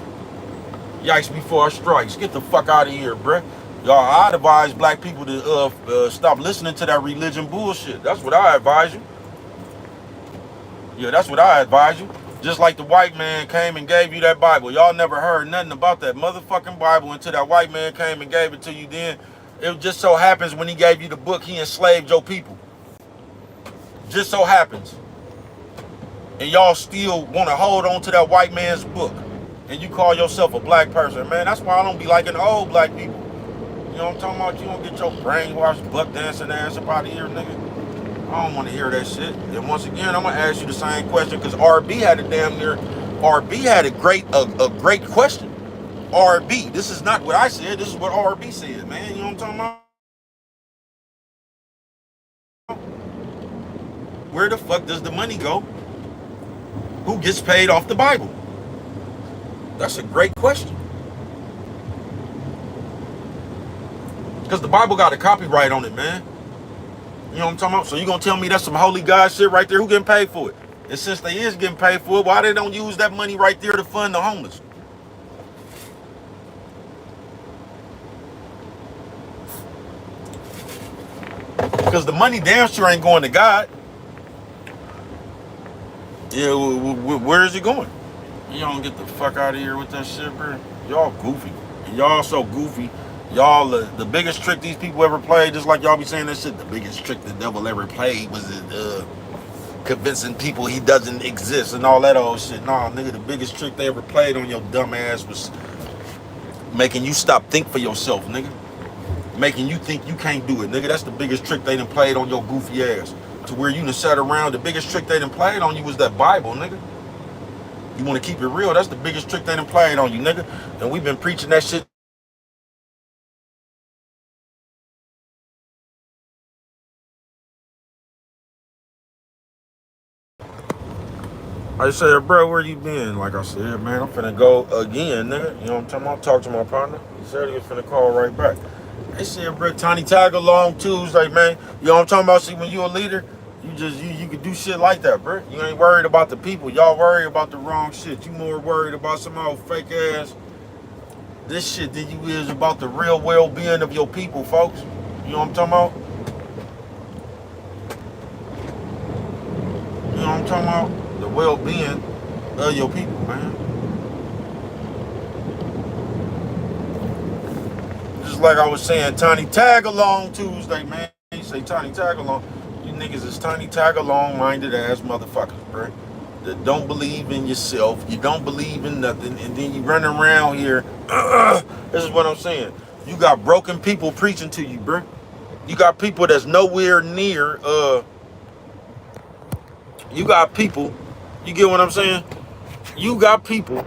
Yikes before strikes. Get the fuck out of here, bruh. Y'all, I advise black people to stop listening to that religion bullshit. That's what I advise you. Yeah, that's what I advise you. Just like the white man came and gave you that Bible. Y'all never heard nothing about that motherfucking Bible until that white man came and gave it to you. Then it just so happens when he gave you the book, he enslaved your people. Just so happens. And y'all still want to hold on to that white man's book. And you call yourself a black person. Man, that's why I don't be liking old black people. You know what I'm talking about? You don't get your brainwashed, buck dancing ass up out of here, nigga. I don't want to hear that shit. And once again, I'm going to ask you the same question because RB had RB had a great question. RB, this is not what I said. This is what RB said, man. You know what I'm talking about? Where the fuck does the money go? Who gets paid off the Bible? That's a great question. Because the Bible got a copyright on it, man. You know what I'm talking about? So you gonna tell me that's some holy God shit right there? Who getting paid for it? And since they is getting paid for it, why they don't use that money right there to fund the homeless? Because the money damn sure ain't going to God. Yeah, where is it going? You don't get the fuck out of here with that shit, bro. Y'all goofy. And y'all so goofy. Y'all, the biggest trick these people ever played, just like y'all be saying that shit, the biggest trick the devil ever played was convincing people he doesn't exist and all that old shit. Nah, nigga, the biggest trick they ever played on your dumb ass was making you stop think for yourself, nigga. Making you think you can't do it, nigga. That's the biggest trick they done played on your goofy ass. To where you done sat around, the biggest trick they done played on you was that Bible, nigga. You want to keep it real, that's the biggest trick they done played on you, nigga. And we've been preaching that shit. I said, bro, where you been? Like I said, man, I'm finna go again, nigga. You know what I'm talking about? Talk to my partner. He said he was finna call right back. They said, bro, Tiny Tag along Tuesday, man. You know what I'm talking about? See, when you a leader, you can do shit like that, bro. You ain't worried about the people. Y'all worried about the wrong shit. You more worried about some old fake ass this shit than you is about the real well-being of your people, folks. You know what I'm talking about? You know what I'm talking about? The well-being of your people, man. Just like I was saying, Tiny Tag along Tuesday, man. You say Tiny Tag along. You niggas is Tiny Tag along minded ass motherfuckers, bro. That don't believe in yourself. You don't believe in nothing. And then you run around here. This is what I'm saying. You got broken people preaching to you, bro. You got people that's nowhere near, you got people, you get what I'm saying? You got people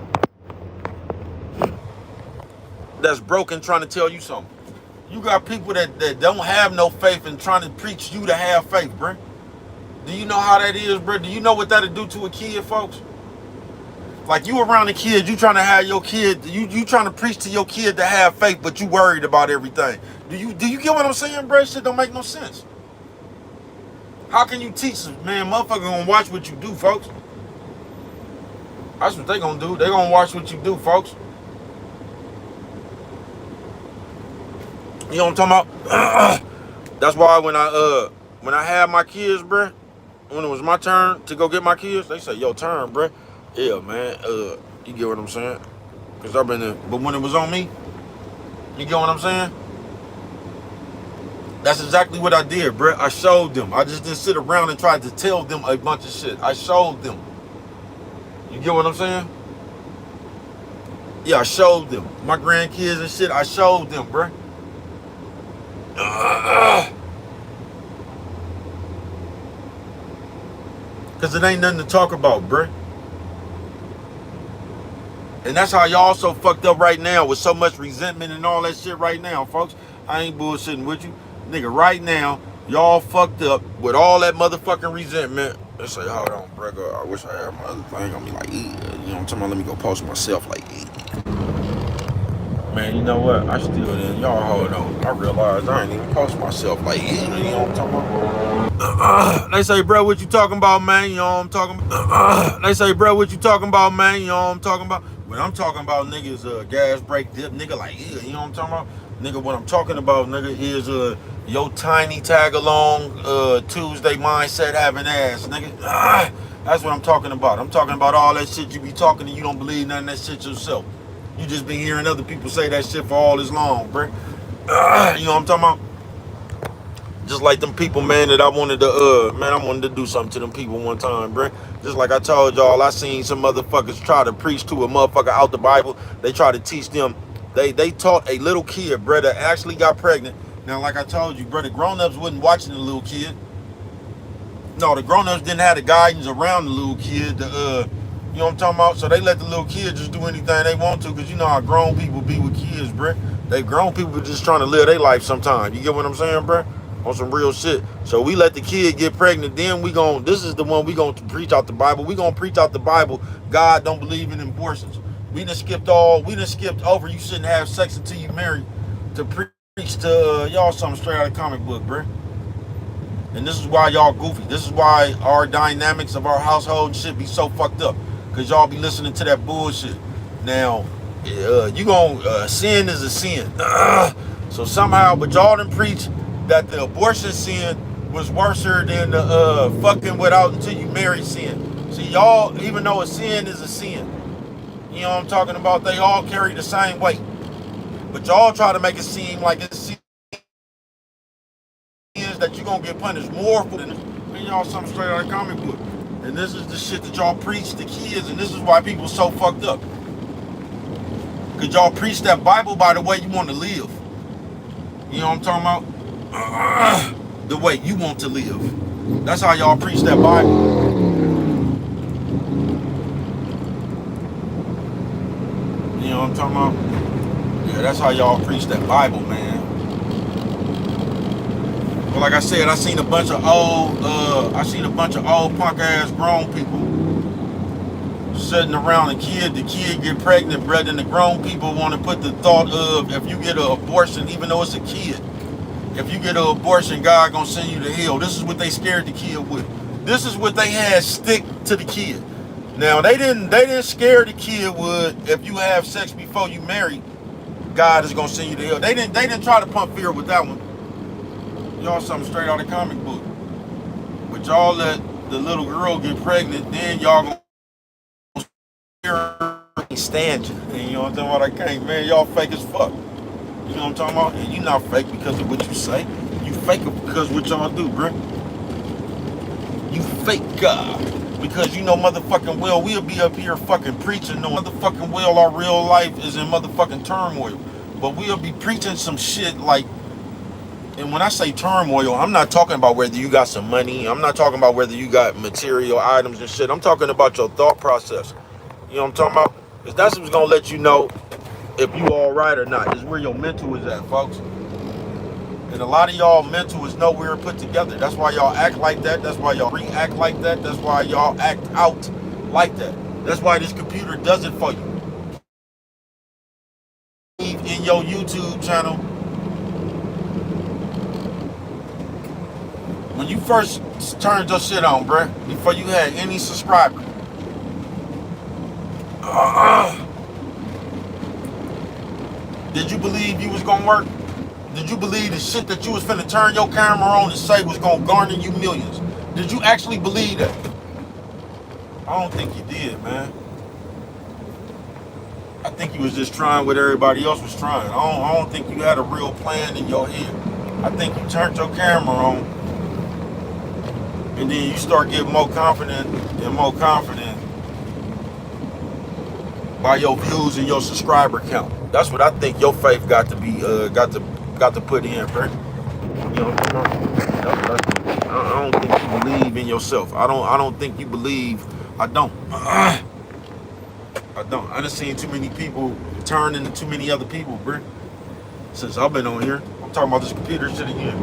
that's broken trying to tell you something. You got people that don't have no faith and trying to preach you to have faith, bro. Do you know how that is, bro? Do you know what that'll do to a kid, folks? Like, you around a kid, you trying to have your kid, you trying to preach to your kid to have faith, but you worried about everything. Do you get what I'm saying, bro? Shit don't make no sense. How can you teach them? Man, motherfucker gonna watch what you do, folks. That's what they gonna do. They gonna watch what you do, folks. You know what I'm talking about? That's why when I had my kids, bruh, when it was my turn to go get my kids, they say, your turn, bruh. Yeah, man. You get what I'm saying? Cause I've been there. But when it was on me, you get what I'm saying? That's exactly what I did, bruh. I showed them. I just didn't sit around and try to tell them a bunch of shit. I showed them. You get what I'm saying? Yeah, I showed them. My grandkids and shit, I showed them, bruh. Because it ain't nothing to talk about, bruh. And that's how y'all so fucked up right now with so much resentment and all that shit right now, folks. I ain't bullshitting with you. Nigga, right now, y'all fucked up with all that motherfucking resentment. Let's say, hold on, bro. I wish I had my other thing on me like, you know what I'm talking about? Let me go post myself like, Man, you know what? I still didn't. Y'all hold on. I realized I ain't even post myself like, you know what I'm talking about? They say, bro, what you talking about, man? You know what I'm talking about? They say, bro, what you talking about, man? You know what I'm talking about? When I'm talking about niggas, gas brake dip, nigga, like, yeah, you know what I'm talking about? Nigga, what I'm talking about, nigga, is your tiny tag along Tuesday mindset having ass, nigga. That's what I'm talking about. I'm talking about all that shit you be talking and you don't believe none of that shit yourself. You just been hearing other people say that shit for all this long, bruh. You know what I'm talking about? Just like them people, man, that I wanted to do something to them people one time, bruh. Just like I told y'all, I seen some motherfuckers try to preach to a motherfucker out the Bible. They try to teach them. They taught a little kid, bruh, that actually got pregnant. Now, like I told you, bruh, the grown-ups wasn't watching the little kid. No, the grown-ups didn't have the guidance around the little kid. You know what I'm talking about? So they let the little kid just do anything they want to, because you know how grown people be with kids, bruh. They grown people just trying to live their life sometimes. You get what I'm saying, bruh? On some real shit. So we let the kid get pregnant, then this is the one we gonna preach out the Bible. We gonna preach out the Bible. God don't believe in abortions. We done skipped over you shouldn't have sex until you married, to preach to y'all something straight out of comic book, bruh. And this is why y'all goofy. This is why our dynamics of our household should be so fucked up, because y'all be listening to that bullshit. Now, sin is a sin. So somehow, but y'all done preach that the abortion sin was worse than the fucking without until you marry sin. See, y'all, even though a sin is a sin, you know what I'm talking about, they all carry the same weight. But y'all try to make it seem like it's sins that you're gonna get punished more for than y'all something straight out of comic book. And this is the shit that y'all preach to kids, and this is why people so fucked up. Cause y'all preach that Bible by the way you want to live. You know what I'm talking about? The way you want to live. That's how y'all preach that Bible. You know what I'm talking about? Yeah, that's how y'all preach that Bible, man. But like I said, I seen a bunch of old punk ass grown people sitting around the kid get pregnant, bruh, and the grown people want to put the thought of, if you get an abortion, even though it's a kid, if you get an abortion, God gonna send you to hell. This is what they scared the kid with. This is what they had stick to the kid. Now they didn't scare the kid with, if you have sex before you marry, God is gonna send you to hell. They didn't try to pump fear with that one. Y'all something straight out of comic book. But y'all let the little girl get pregnant, then y'all gonna stand you. And you know what I'm talking about? I can't, man. Y'all fake as fuck. You know what I'm talking about? And you not fake because of what you say. You fake it because of what y'all do, bruh. You fake God. Because you know motherfucking well we'll be up here fucking preaching. No motherfucking well our real life is in motherfucking turmoil. But we'll be preaching some shit like, and when I say turmoil, I'm not talking about whether you got some money. I'm not talking about whether you got material items and shit. I'm talking about your thought process. You know what I'm talking about? Because that's what's going to let you know if you all right or not. Is where your mental is at, folks. And a lot of y'all mental is nowhere put together. That's why y'all act like that. That's why y'all react like that. That's why y'all act out like that. That's why this computer does it for you. In your YouTube channel, when you first turned your shit on, bruh, before you had any subscribers, did you believe you was gonna work? Did you believe the shit that you was finna turn your camera on and say was gonna garner you millions? Did you actually believe that? I don't think you did, man. I think you was just trying what everybody else was trying. I don't think you had a real plan in your head. I think you turned your camera on, and then you start getting more confident by your views and your subscriber count. That's what I think your faith got to be got to put in, bro. You know what I'm talking about? I don't think you believe in yourself. I don't think you believe. I don't. I don't. I done seen too many people turn into too many other people, bro. Since I've been on here, I'm talking about this computer shit again.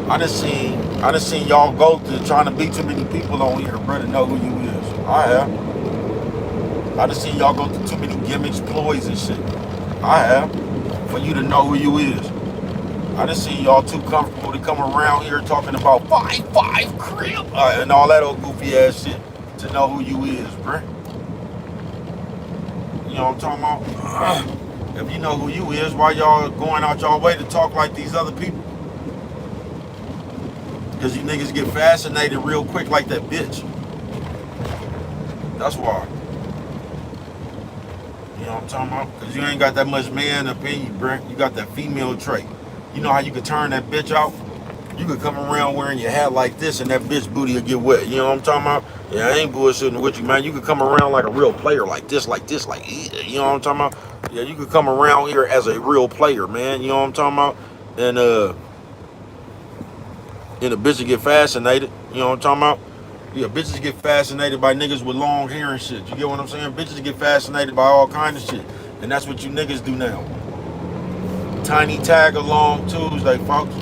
I done seen y'all go to trying to be too many people on here, bro, to know who you is. I have. I done seen y'all go through too many gimmicks, ploys, and shit. I have. For you to know who you is. I done seen y'all too comfortable to come around here talking about 5-5 crib and all that old goofy ass shit to know who you is, bruh. You know what I'm talking about? If you know who you is, why y'all going out y'all way to talk like these other people? Because you niggas get fascinated real quick like that bitch. That's why. You know what I'm talking about? Because you ain't got that much man up in you, bruh. You got that female trait. You know how you could turn that bitch out? You could come around wearing your hat like this and that bitch booty will get wet. You know what I'm talking about? Yeah, I ain't bullshitting with you, man. You could come around like a real player like this, like, you know what I'm talking about? Yeah, you could come around here as a real player, man. You know what I'm talking about? And the bitches get fascinated. You know what I'm talking about? Yeah, bitches get fascinated by niggas with long hair and shit. You get what I'm saying? Bitches get fascinated by all kind of shit. And that's what you niggas do now. Tiny tag along Tuesday, folks.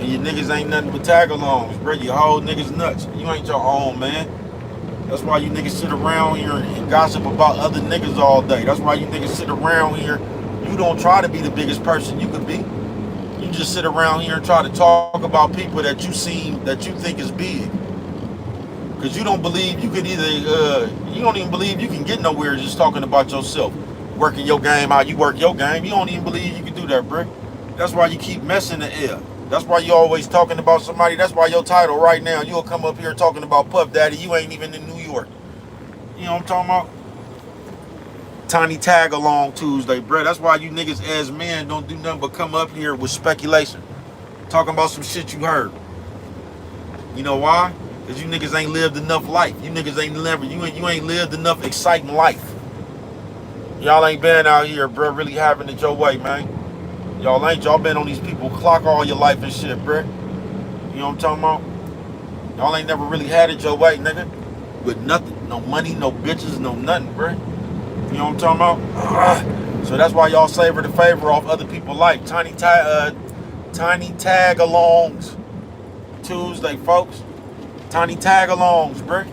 And you niggas ain't nothing but tag-alongs, bro. You whole niggas nuts. You ain't your own, man. That's why you niggas sit around here and gossip about other niggas all day. That's why you niggas sit around here. You don't try to be the biggest person you could be. You just sit around here and try to talk about people that you think is big. Because you don't believe you could you don't even believe you can get nowhere just talking about yourself. Working your game out, you work your game. You don't even believe you can do that, bro. That's why you keep messing the air. That's why you always talking about somebody. That's why your title right now, you'll come up here talking about Puff Daddy. You ain't even in New York. You know what I'm talking about? Tiny tag along Tuesday, bro. That's why you niggas as men don't do nothing but come up here with speculation. Talking about some shit you heard. You know why? Because you niggas ain't lived enough life. You niggas ain't ain't lived enough exciting life. Y'all ain't been out here, bro, really having it your way, man. Y'all been on these people clock all your life and shit, bruh. You know what I'm talking about? Y'all ain't never really had it your way, nigga. With nothing. No money, no bitches, no nothing, bruh. You know what I'm talking about? So that's why y'all savor the favor off other people's life. Tiny tag alongs Tuesday, folks. Tiny tag alongs, bruh.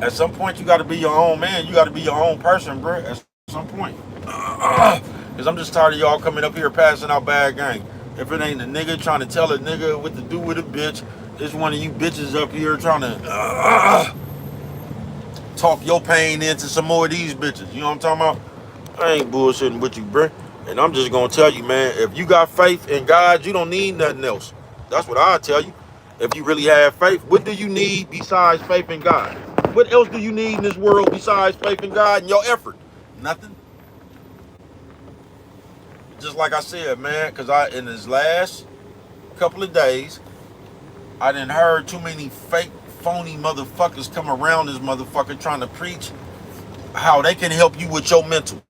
At some point, you got to be your own man. You got to be your own person, bruh. At some point. Because I'm just tired of y'all coming up here passing out bad game. If it ain't a nigga trying to tell a nigga what to do with a bitch, it's one of you bitches up here trying to talk your pain into some more of these bitches. You know what I'm talking about? I ain't bullshitting with you, bruh. And I'm just going to tell you, man, if you got faith in God, you don't need nothing else. That's what I tell you. If you really have faith, what do you need besides faith in God? What else do you need in this world besides faith in God and your effort? Nothing. Just like I said, man, because in this last couple of days, I done heard too many fake, phony motherfuckers come around this motherfucker trying to preach how they can help you with your mental.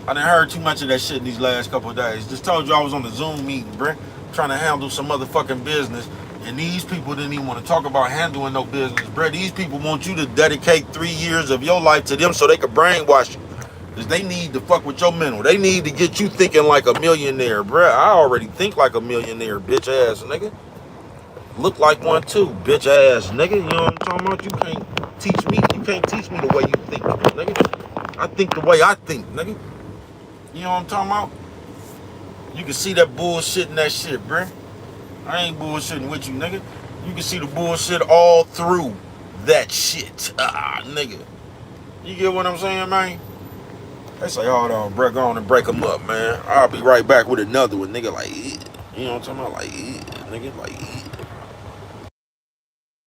I done heard too much of that shit in these last couple of days. Just told you I was on the Zoom meeting, bruh, trying to handle some motherfucking business. And these people didn't even want to talk about handling no business, bruh. These people want you to dedicate 3 years of your life to them so they can brainwash you. Because they need to fuck with your mental. They need to get you thinking like a millionaire, bruh. I already think like a millionaire, bitch ass nigga. Look like one too, bitch ass nigga. You know what I'm talking about? You can't teach me. You can't teach me the way you think, nigga. I think the way I think, nigga. You know what I'm talking about? You can see that bullshit in that shit, bruh. I ain't bullshitting with you, nigga. You can see the bullshit all through that shit. Nigga. You get what I'm saying, man? They say, hold on, bro, go on and break them up, man. I'll be right back with another one, nigga, like, you know what I'm talking about? Like, nigga, like,